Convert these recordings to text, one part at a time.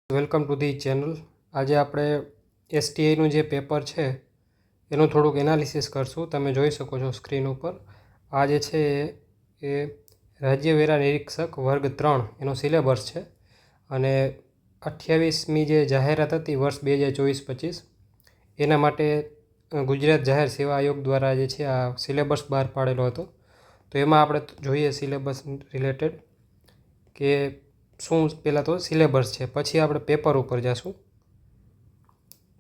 Welcome to the channel. આજે આપણે એસટીઆઈનું જે પેપર છે એનું થોડુંક એનાલિસિસ કરશું. તમે જોઈ શકો છો સ્ક્રીન ઉપર. આ જે છે એ રાજ્ય વેરા નિરીક્ષક વર્ગ 3 એનો સિલેબસ છે અને 28મી જે જાહેરાત હતી વર્ષ 2024-25 એના માટે ગુજરાત જાહેર સેવા આયોગ દ્વારા જે છે આ સિલેબસ બહાર પાડેલો હતો. તો એમાં આપણે જોઈએ સિલેબસ રિલેટેડ કે શું પહેલાં તો સિલેબસ છે, પછી આપણે પેપર ઉપર જઈશું.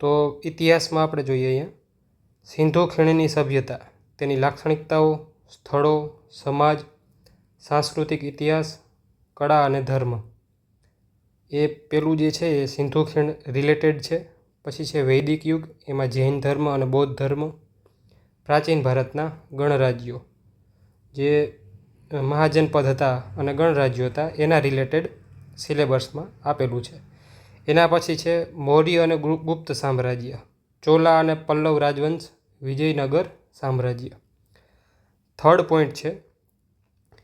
તો ઇતિહાસમાં આપણે જોઈએ અહીંયા સિંધુ ખીણની સભ્યતા, તેની લાક્ષણિકતાઓ, સ્થળો, સમાજ, સાંસ્કૃતિક ઇતિહાસ, કળા અને ધર્મ. એ પેલું જે છે એ સિંધુ ખીણ રિલેટેડ છે. પછી છે વૈદિક યુગ, એમાં જૈન ધર્મ અને બૌદ્ધ ધર્મ. પ્રાચીન ભારતના ગણરાજ્યો, જે મહાજનપદ હતા અને ગણરાજ્યો હતા એના રિલેટેડ સિલેબસમાં આપેલું છે. એના પછી છે મૌર્ય અને ગુપ્ત સામ્રાજ્ય, ચોલા અને પલ્લવ રાજવંશ, વિજયનગર સામ્રાજ્ય. થર્ડ પોઈન્ટ છે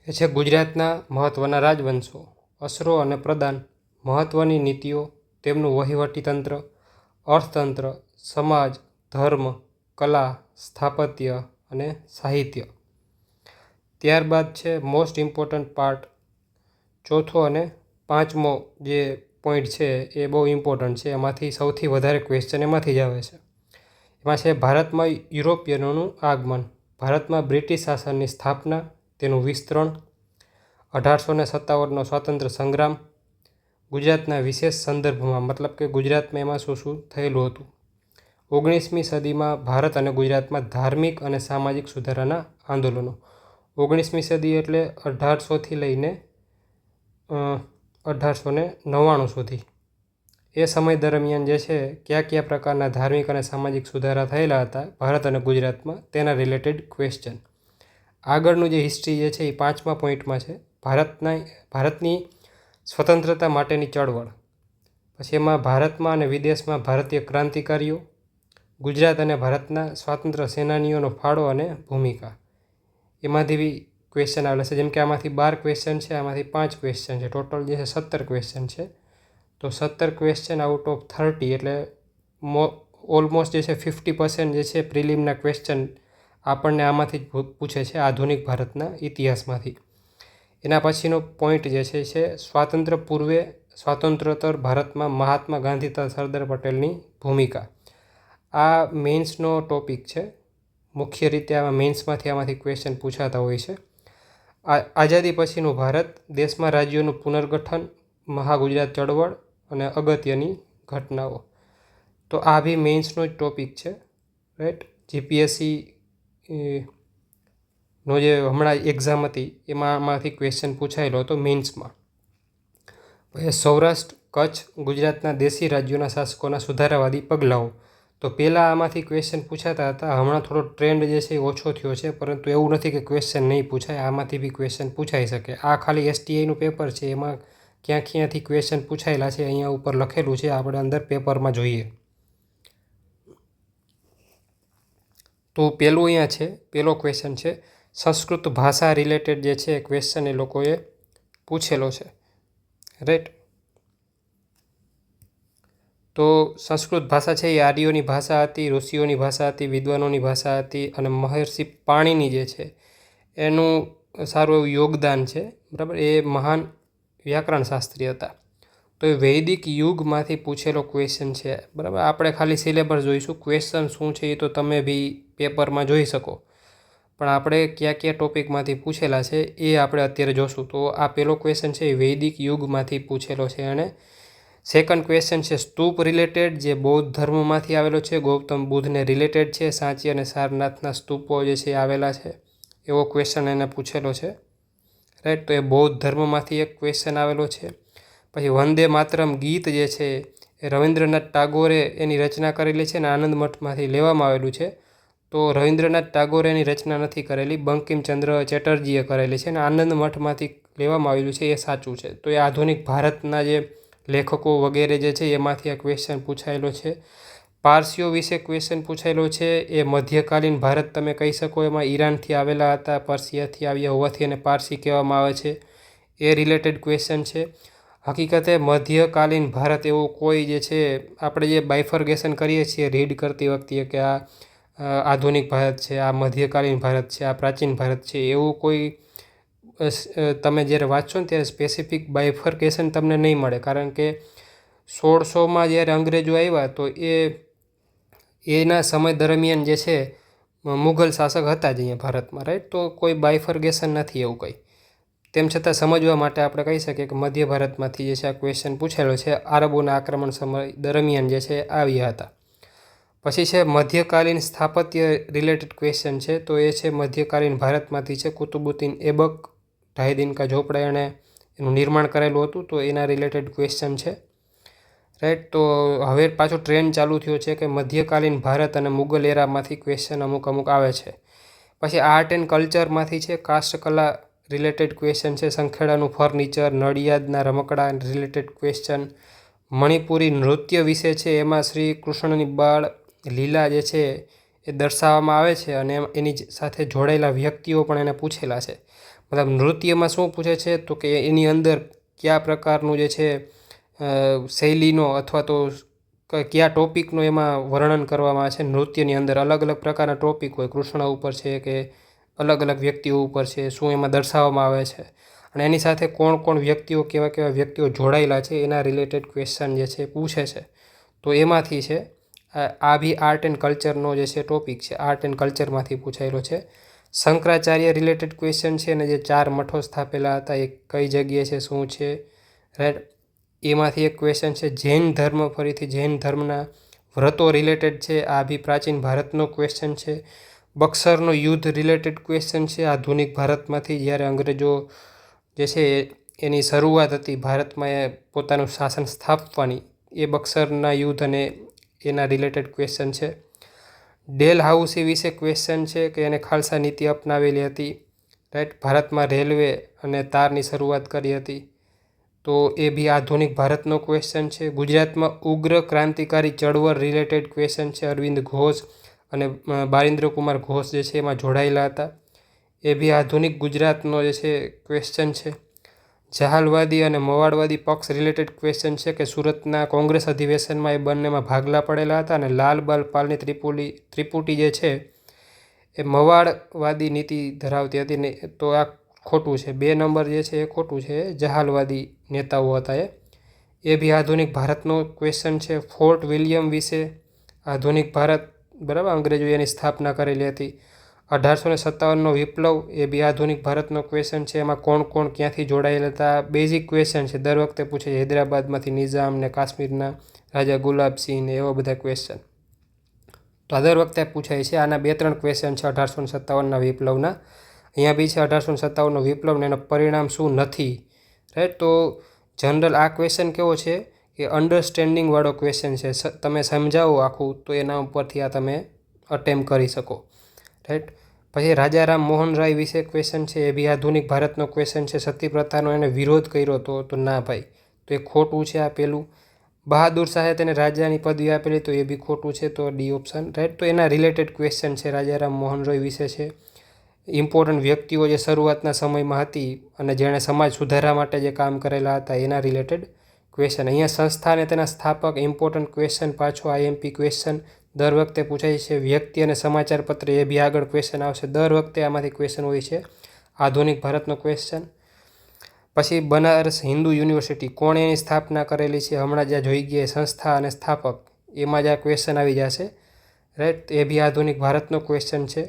એ છે ગુજરાતના મહત્ત્વના રાજવંશો, અસરો અને પ્રદાન, મહત્ત્વની નીતિઓ, તેમનું વહીવટી તંત્ર, અર્થતંત્ર, સમાજ, ધર્મ, કલા, સ્થાપત્ય અને સાહિત્ય. ત્યારબાદ છે મોસ્ટ ઇમ્પોર્ટન્ટ પાર્ટ, ચોથો અને પાંચમો જે પોઈન્ટ છે એ બહુ ઇમ્પોર્ટન્ટ છે. એમાંથી સૌથી વધારે ક્વેશ્ચન એમાંથી જ આવે છે. એમાં છે ભારતમાં યુરોપિયનોનું આગમન, ભારતમાં બ્રિટિશ શાસનની સ્થાપના, તેનું વિસ્તરણ, 1857નો સ્વાતંત્ર્ય સંગ્રામ, ગુજરાતના વિશેષ સંદર્ભમાં, મતલબ કે ગુજરાતમાં એમાં શું શું થયેલું હતું. 19મી સદીમાં ભારત અને ગુજરાતમાં ધાર્મિક અને સામાજિક સુધારાના આંદોલનો. 19મી સદી એટલે 1800થી લઈને 1899 સુધી. એ સમય દરમિયાન જે છે કયા પ્રકારના ધાર્મિક અને સામાજિક સુધારા થયેલા હતા ભારત અને ગુજરાતમાં તેના રિલેટેડ ક્વેશ્ચન. આગળનું જે હિસ્ટ્રી જે છે એ 5મા પોઈન્ટમાં છે ભારતની સ્વતંત્રતા માટેની ચળવળ. પછી એમાં ભારતમાં અને વિદેશમાં ભારતીય ક્રાંતિકારીઓ, ગુજરાત અને ભારતના સ્વાતંત્ર્ય સેનાનીઓનો ફાળો અને ભૂમિકા. એમાંથી બી ક્વેશ્ચન આવેલા છે. જેમ કે આમાંથી 12 ક્વેશ્ચન છે, આમાંથી 5 ક્વેશ્ચન છે. ટોટલ જે છે 17 ક્વેશ્ચન છે. તો 17 ક્વેશ્ચન આઉટ ઓફ 30 એટલે ઓલમોસ્ટ જે છે 50% જે છે પ્રિલિમના ક્વેશ્ચન આપણને આમાંથી જ પૂછે છે, આધુનિક ભારતના ઇતિહાસમાંથી. એના પછીનો પોઈન્ટ જે છે સ્વાતંત્ર્ય પૂર્વે સ્વાતંત્રોત્તર ભારતમાં મહાત્મા ગાંધી તથા સરદાર પટેલની ભૂમિકા. આ મેઇન્સનો ટોપિક છે. મુખ્ય રીતે આમાં મેઇન્સમાંથી આમાંથી ક્વેશ્ચન પૂછાતા હોય છે. આઝાદી પછીનું ભારત, દેશમાં રાજ્યોનું પુનર્ગઠન, મહાગુજરાત ચળવળ અને અગત્યની ઘટનાઓ. તો આ બી મેઇન્સનો જ ટોપિક છે, રાઈટ. જીપીએસસી નો જે હમણાં એક્ઝામ હતી એમાં આમાંથી ક્વેશ્ચન પૂછાયેલો હતો મેઇન્સમાં. પછી સૌરાષ્ટ્ર, કચ્છ, ગુજરાતના દેશી રાજ્યોના શાસકોના સુધારાવાદી પગલાઓ. તો પહેલાં આમાંથી ક્વેશ્ચન પૂછાતા હતા. હમણાં થોડો ટ્રેન્ડ જે છે એ ઓછો થયો છે, પરંતુ એવું નથી કે ક્વેશ્ચન નહીં પૂછાય, આમાંથી બી ક્વેશ્ચન પૂછાઈ શકે. આ ખાલી એસટીઆઈનું પેપર છે, એમાં ક્યાંથી ક્વેશ્ચન પૂછાયેલા છે અહીંયા ઉપર લખેલું છે, આપણે અંદર પેપરમાં જોઈએ. તો પહેલું અહીંયા છે, પહેલો ક્વેશ્ચન છે સંસ્કૃત ભાષા રિલેટેડ જે છે ક્વેશ્ચન એ લોકોએ પૂછેલો છે, રાઈટ. તો સંસ્કૃત ભાષા છે એ આર્યોની ભાષા હતી, ઋષિઓની ભાષા હતી, વિદ્વાનોની ભાષા હતી અને મહર્ષિ પાણીની જે છે એનું સારું એવું યોગદાન છે, બરાબર. એ મહાન વ્યાકરણ શાસ્ત્રી હતા. તો એ વૈદિક યુગમાંથી પૂછેલો ક્વેશ્ચન છે, બરાબર. આપણે ખાલી સિલેબસ જોઈશું, ક્વેશ્ચન શું છે એ તો તમે બી પેપરમાં જોઈ શકો, પણ આપણે કયા ટોપિકમાંથી પૂછેલા છે એ આપણે અત્યારે જોશું. તો આ પહેલો ક્વેશ્ચન છે એ વૈદિક યુગમાંથી પૂછેલો છે. અને સેકન્ડ ક્વેશ્ચન છે સ્તૂપ રિલેટેડ, જે બૌદ્ધ ધર્મમાંથી આવેલો છે, ગૌતમ બુદ્ધને રિલેટેડ છે. સાંચી અને સારનાથના સ્તૂપો જે છે એ આવેલા છે, એવો ક્વેશ્ચન એને પૂછેલો છે, રાઈટ. તો એ બૌદ્ધ ધર્મમાંથી એક ક્વેશ્ચન આવેલો છે. પછી વંદે માતરમ ગીત જે છે એ રવિન્દ્રનાથ ટાગોરે એની રચના કરેલી છે અને આનંદ મઠમાંથી લેવામાં આવેલું છે. તો રવિન્દ્રનાથ ટાગોરે એની રચના નથી કરેલી, બંકિમચંદ્ર ચેટર્જીએ કરેલી છે અને આનંદ મઠમાંથી લેવામાં આવેલું છે, એ સાચું છે. તો એ આધુનિક ભારતના જે લેખકો વગેરે જે છે એમાંથી આ ક્વેશ્ચન પૂછાયેલો છે. પારસીઓ વિશે ક્વેશ્ચન પૂછાયેલો છે. એ મધ્યકાલીન ભારત તમે કહી શકો, એમાં ઈરાનથી આવેલા હતા, પર્શિયાથી આવ્યા હોવાથી એને પારસી કહેવામાં આવે છે, એ રિલેટેડ ક્વેશ્ચન છે. હકીકતે મધ્યકાલીન ભારત એવું કોઈ જે છે આપણે જે બાયફર્ગેશન કરીએ છીએ રીડ કરતી વખતે કે આ આધુનિક ભારત છે, આ મધ્યકાલીન ભારત છે, આ પ્રાચીન ભારત છે, એવું કોઈ તમે જ્યારે વાંચશો ને ત્યારે સ્પેસિફિક બાયફર્કેશન તમને નહીં મળે. કારણ કે 1600માં જ્યારે અંગ્રેજો આવ્યા તો એના સમય દરમિયાન જે છે મુઘલ શાસક હતા જ અહીંયા ભારતમાં, રાઈટ. તો કોઈ બાયફર્ગેશન નથી એવું કંઈ. તેમ છતાં સમજવા માટે આપણે કહી શકીએ કે મધ્ય ભારતમાંથી જે છે આ ક્વેશ્ચન પૂછેલો છે, આરબોના આક્રમણ સમય દરમિયાન જે છે આવ્યા હતા. પછી છે મધ્યકાલીન સ્થાપત્ય રિલેટેડ ક્વેશ્ચન છે, તો એ છે મધ્યકાલીન ભારતમાંથી છે કુતુબુદ્દીન એબક ઢાઈ-દિનકા ઝોપડા એણે એનું નિર્માણ કરેલું હતું, તો એના રિલેટેડ ક્વેશ્ચન છે, રાઈટ. તો હવે પાછું ટ્રેન્ડ ચાલુ થયો છે કે મધ્યકાલીન ભારત અને મુગલ એરામાંથી ક્વેશ્ચન અમુક આવે છે. પછી આર્ટ એન્ડ કલ્ચરમાંથી છે કાષ્ઠકલા રિલેટેડ ક્વેશ્ચન છે, સંખેડાનું ફર્નિચર, નડિયાદના રમકડા રિલેટેડ ક્વેશ્ચન, મણિપુરી નૃત્ય વિશે છે, એમાં શ્રી કૃષ્ણની બાળ લીલા જે છે એ દર્શાવવામાં આવે છે અને એની સાથે જોડાયેલા વ્યક્તિઓ પણ એને પૂછેલા છે. મતલબ નૃત્યમાં શું પૂછે છે તો કે એની અંદર કયા પ્રકારનું જે છે શૈલીનો અથવા તો કયા ટોપિકનો એમાં વર્ણન કરવામાં આવે છે. નૃત્યની અંદર અલગ અલગ પ્રકારના ટોપિક હોય, કૃષ્ણ ઉપર છે કે અલગ અલગ વ્યક્તિઓ ઉપર છે, શું એમાં દર્શાવવામાં આવે છે અને એની સાથે કોણ કોણ વ્યક્તિઓ, કેવા કેવા વ્યક્તિઓ જોડાયેલા છે એના રિલેટેડ ક્વેશ્ચન જે છે પૂછે છે. તો એમાંથી છે આ બી આર્ટ એન્ડ કલ્ચરનો જે છે ટોપિક છે, આર્ટ એન્ડ કલ્ચરમાંથી પૂછાયેલો છે. શંકરાચાર્ય રિલેટેડ ક્વેશ્ચન છે અને જે 4 મઠો સ્થાપેલા હતા એ કઈ જગ્યાએ છે, શું છે, રાઈટ. એમાંથી એક ક્વેશ્ચન છે જૈન ધર્મ, ફરીથી જૈન ધર્મના વ્રતો રિલેટેડ છે, આ બી પ્રાચીન ભારતનો ક્વેશ્ચન છે. બક્સરનો યુદ્ધ રિલેટેડ ક્વેશ્ચન છે, આધુનિક ભારતમાંથી જ્યારે અંગ્રેજો જે છે એની શરૂઆત હતી ભારતમાં એ પોતાનું શાસન સ્થાપવાની, એ બક્સરના યુદ્ધ અને એના રિલેટેડ ક્વેશ્ચન છે. ડેલહાઉસી વિશે ક્વેશ્ચન છે કે એને ખાલસા નીતિ અપનાવેલી હતી, રાઈટ. ભારતમાં રેલવે અને તારની શરૂઆત કરી હતી, તો એ બી આધુનિક ભારતનો ક્વેશ્ચન છે. ગુજરાતમાં ઉગ્ર ક્રાંતિકારી ચળવળ રિલેટેડ ક્વેશ્ચન છે, અરવિંદ ઘોષ અને બારિન્દ્ર કુમાર ઘોષ જે છે એમાં જોડાયેલા હતા, એ બી આધુનિક ગુજરાતનો જે છે ક્વેશ્ચન છે. જહાલવાદી અને મવાડવાદી પક્ષ રિલેટેડ ક્વેશ્ચન છે કે સુરતના કોંગ્રેસ અધિવેશનમાં એ બંનેમાં ભાગલા પડેલા હતા અને લાલ બાલ પાલની ત્રિપુટી જે છે એ મવાડવાદી નીતિ ધરાવતી હતી ને, તો આ ખોટું છે. 2 નંબર જે છે એ ખોટું છે, જહાલવાદી નેતાઓ હતા એ બી આધુનિક ભારતનો ક્વેશ્ચન છે. ફોર્ટ વિલિયમ વિશે આધુનિક ભારત, બરાબર, અંગ્રેજોએ એની સ્થાપના કરેલી હતી. 1857નો વિપ્લવ, એ બી આધુનિક ભારતનો ક્વેશ્ચન છે. એમાં કોણ કોણ ક્યાંથી જોડાયેલા હતા, બેઝિક ક્વેશ્ચન છે, દર વખતે પૂછે છે. હૈદરાબાદમાંથી નિઝામ ને કાશ્મીરના રાજા ગુલાબસિંહ ને એવા બધા ક્વેશ્ચન તો આ દર વખતે પૂછાય છે. આના 2-3 ક્વેશ્ચન છે 1857ના વિપ્લવના. અહીંયા બી છે 1857નો વિપ્લવ ને એનું પરિણામ શું નથી, રાઈટ. તો જનરલ આ ક્વેશ્ચન કેવો છે કે અન્ડરસ્ટેન્ડિંગવાળો ક્વેશ્ચન છે, તમે સમજાવો આખું તો એના ઉપરથી આ તમે અટેમ્પ કરી શકો, રાઈટ. પછી રાજારામ મોહન રાય વિશે ક્વેશ્ચન છે, એ બી આધુનિક ભારતનો ક્વેશ્ચન છે. સતી પ્રથાનો એને વિરોધ કર્યો હતો, તો ના ભાઈ, તો એ ખોટું છે આ પહેલું. બહાદુર શાહે તેને રાજાની પદવી આપેલી, તો એ બી ખોટું છે, તો ડી ઓપ્શન, રાઈટ. તો એના રિલેટેડ ક્વેશ્ચન છે, રાજારામ મોહન રાય વિશે છે. ઇમ્પોર્ટન્ટ વ્યક્તિઓ જે શરૂઆતના સમયમાં હતી અને જેણે સમાજ સુધારા માટે જે કામ કરેલા હતા એના રિલેટેડ ક્વેશ્ચન. અહીંયા સંસ્થા અને તેના સ્થાપક, ઇમ્પોર્ટન્ટ ક્વેશ્ચન, પાછો આઈએમપી ક્વેશ્ચન દર વખતે પૂછાય છે. વ્યક્તિ અને સમાચાર પત્ર, એ બી આગળ ક્વેશ્ચન આવશે, દર વખતે આમાંથી ક્વેશ્ચન હોય છે. આધુનિક ભારતનો ક્વેશ્ચન. પછી બનારસ હિન્દુ યુનિવર્સિટી, કોણે એની સ્થાપના કરેલી છે, હમણાં જ્યાં જોઈ ગયા સંસ્થા અને સ્થાપક, એમાં જ આ ક્વેશ્ચન આવી જશે, રાઈટ. એ બી આધુનિક ભારતનો ક્વેશ્ચન છે.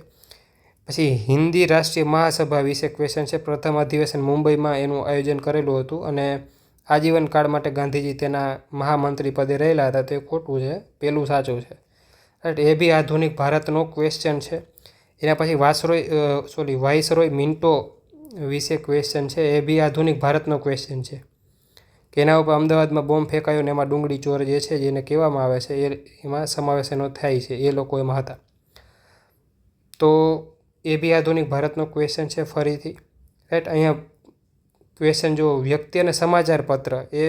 પછી હિન્દી રાષ્ટ્રીય મહાસભા વિશે ક્વેશ્ચન છે. પ્રથમ અધિવેશન મુંબઈમાં એનું આયોજન કરેલું હતું અને આજીવન કાળ માટે ગાંધીજી તેના મહામંત્રી પદે રહેલા હતા, તો એ ખોટું છે, પહેલું સાચું છે, રાઈટ. એ બી આધુનિક ભારતનો ક્વેશ્ચન છે. એના પછી વાઇસરોય મિન્ટો વિશે ક્વેશ્ચન છે, એ બી આધુનિક ભારતનો ક્વેશ્ચન છે કે એના ઉપર અમદાવાદમાં બોમ્બ ફેંકાયો ને એમાં ડુંગળી ચોર જે છે જેને કહેવામાં આવે છે એમાં સમાવેશ એનો થાય છે, એ લોકો એમાં હતા, તો એ બી આધુનિક ભારતનો ક્વેશ્ચન છે ફરીથી, રાઈટ. અહીંયા ક્વેશ્ચન જો વ્યક્તિ અને સમાચાર પત્ર, એ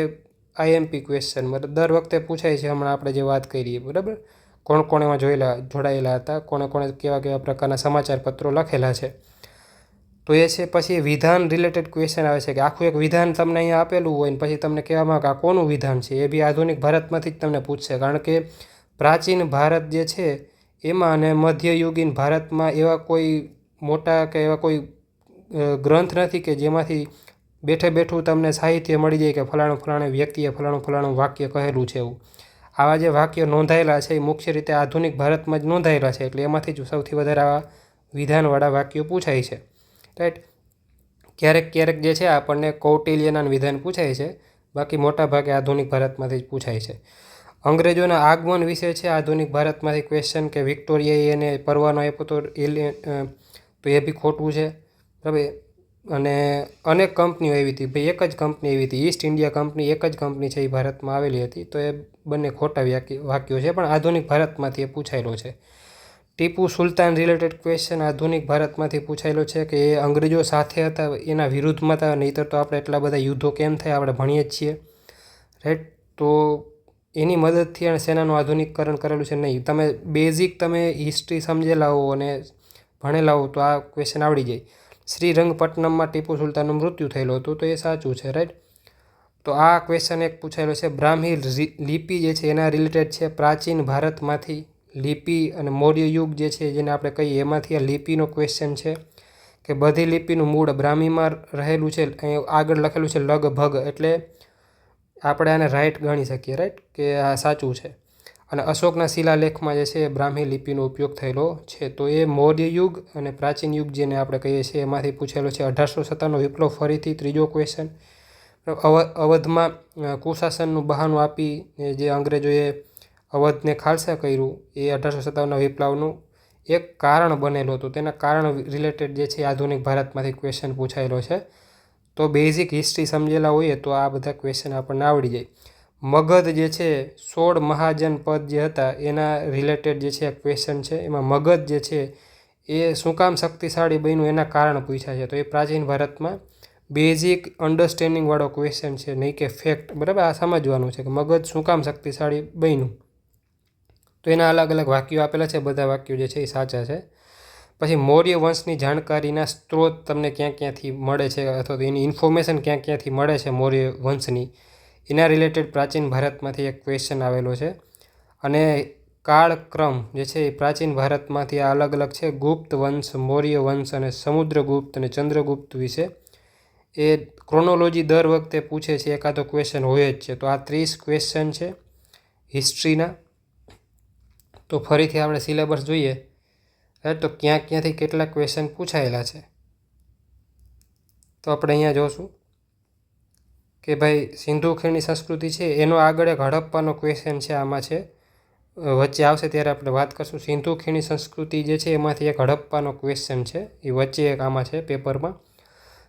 આઈએમપી ક્વેશ્ચન, મતલબ દર વખતે પૂછાય છે. હમણાં આપણે જે વાત કરીએ, બરાબર, કોણ કોણ એમાં જોડાયેલા હતા, કોણે કોણે કેવા કેવા પ્રકારના સમાચાર પત્રો લખેલા છે. તો એ છે પછી વિધાન રિલેટેડ ક્વેશ્ચન આવે છે કે આખું એક વિધાન તમને અહીંયા આપેલું હોય ને પછી તમને કહેવામાં કે આ કોનું વિધાન છે, એ બી આધુનિક ભારતમાંથી જ તમને પૂછશે. કારણ કે પ્રાચીન ભારત જે છે એમાં અને મધ્યયુગીન ભારતમાં એવા કોઈ મોટા કે એવા કોઈ ગ્રંથ નથી કે જેમાંથી બેઠે બેઠું તમને સાહિત્ય મળી જાય કે ફલાણા વ્યક્તિએ ફલાણું વાક્ય કહેલું છે એવું. આવા જે વાક્યો નોંધાયેલા છે એ મુખ્ય રીતે આધુનિક ભારતમાં જ નોંધાયેલા છે, એટલે એમાંથી જ સૌથી વધારે આવા વિધાનવાળા વાક્યો પૂછાય છે, રાઈટ. ક્યારેક ક્યારેક જે છે આપણને કૌટિલ્યના વિધાન પૂછાય છે, બાકી મોટા ભાગે આધુનિક ભારતમાંથી જ પૂછાય છે. અંગ્રેજોના આગમન વિશે છે આધુનિક ભારતમાંથી ક્વેશ્ચન કે વિક્ટોરિયાએ એને પરવાનો આપ્યો તો એ બી ખોટું છે, બરાબર. અને અનેક કંપનીઓ એવી હતી, ભાઈ એક જ કંપની એવી હતી, ઈસ્ટ ઇન્ડિયા કંપની એક જ કંપની છે એ ભારતમાં આવેલી હતી, તો એ બંને ખોટા વાક્યો છે, પણ આધુનિક ભારતમાંથી એ પૂછાયેલો છે. ટીપુ સુલતાન રિલેટેડ ક્વેશ્ચન આધુનિક ભારતમાંથી પૂછાયેલો છે કે એ અંગ્રેજો સાથે હતા, એના વિરુદ્ધમાં હતા, નહીંતર તો આપણે એટલા બધા યુદ્ધો કેમ થયા આપણે ભણીએ જ છીએ, રાઈટ. તો એની મદદથી અને સેનાનું આધુનિકીકરણ કરેલું છે નહીં. તમે બેઝિક તમે હિસ્ટ્રી સમજેલા હો અને ભણેલા હો તો આ ક્વેશ્ચન આવડી જાય. શ્રીરંગપટ્ટનમમાં ટીપુ સુલતાનનું મૃત્યુ થયેલું હતું, તો એ સાચું છે, રાઈટ. તો આ ક્વેશ્ચન એક પૂછાયેલો છે. બ્રાહ્મી લિપિ જે છે એના રિલેટેડ છે. પ્રાચીન ભારતમાંથી લિપિ અને મૌર્ય યુગ જે છે જેને આપણે કહીએ એમાંથી આ લિપિનો ક્વેશ્ચન છે કે બધી લિપિનું મૂળ બ્રાહ્મીમાં રહેલું છે. અહીં આગળ લખેલું છે લગભગ, એટલે આપણે આને રાઈટ ગણી શકીએ, રાઈટ, કે આ સાચું છે. અને અશોકના શિલાલેખમાં જે છે એ બ્રાહ્મી લિપિનો ઉપયોગ થયેલો છે. તો એ મૌર્ય યુગ અને પ્રાચીન યુગ જેને આપણે કહીએ છીએ એમાંથી પૂછેલો છે. 1857નો વિપ્લવ ફરીથી ત્રીજો ક્વેશ્ચન. અવધમાં કુશાસનનું બહાનું આપી જે અંગ્રેજોએ અવધને ખાલસા કર્યું એ 1857ના વિપ્લવનું એક કારણ બનેલું હતું. તેના કારણ રિલેટેડ જે છે આધુનિક ભારતમાંથી ક્વેશ્ચન પૂછાયેલો છે. તો બેઝિક હિસ્ટ્રી સમજેલા હોઈએ તો આ બધા ક્વેશ્ચન આપણને આવડી જાય. મગધ જે છે 16 મહાજન પદ જે હતા એના રિલેટેડ જે છે આ ક્વેશ્ચન છે. એમાં મગધ જે છે એ શું કામ શક્તિશાળી બન્યું એના કારણ પૂછ્યા છે. તો એ પ્રાચીન ભારતમાં બેઝિક અન્ડરસ્ટેન્ડિંગવાળો ક્વેશ્ચન છે, નહીં કે ફેક્ટ, બરાબર. આ સમજવાનું છે કે મગધ શું કામ શક્તિશાળી બન્યું. તો એના અલગ અલગ વાક્યો આપેલા છે, બધા વાક્યો જે છે એ સાચા છે. પછી મૌર્ય વંશની જાણકારીના સ્ત્રોત તમને ક્યાં ક્યાંથી મળે છે અથવા તો એની ઇન્ફોર્મેશન ક્યાં ક્યાંથી મળે છે મૌર્ય વંશની, એના રિલેટેડ પ્રાચીન ભારતમાંથી એક ક્વેશ્ચન આવેલો છે. અને કાળક્રમ જે છે એ પ્રાચીન ભારતમાંથી આ અલગ અલગ છે. ગુપ્ત વંશ, મૌર્ય વંશ અને સમુદ્રગુપ્ત અને ચંદ્રગુપ્ત વિશે એ ક્રોનોલોજી દર વખતે પૂછે છે, એકાદો ક્વેશ્ચન હોય જ છે. તો આ 30 ક્વેશ્ચન છે હિસ્ટ્રીના. તો ફરીથી આપણે સિલેબસ જોઈએ, રાઈટ. તો ક્યાંથી કેટલા ક્વેશ્ચન પૂછાયેલા છે તો આપણે અહીંયા જોશું કે ભાઈ સિંધુ ખીણની સંસ્કૃતિ છે એનો આગળ એક હડપ્પાનો ક્વેશ્ચન છે, આમાં છે વચ્ચે આવશે ત્યારે આપણે વાત કરશું. સિંધુ ખીણની સંસ્કૃતિ જે છે એમાંથી એક હડપ્પાનો ક્વેશ્ચન છે, એ વચ્ચે એક આમાં છે પેપરમાં.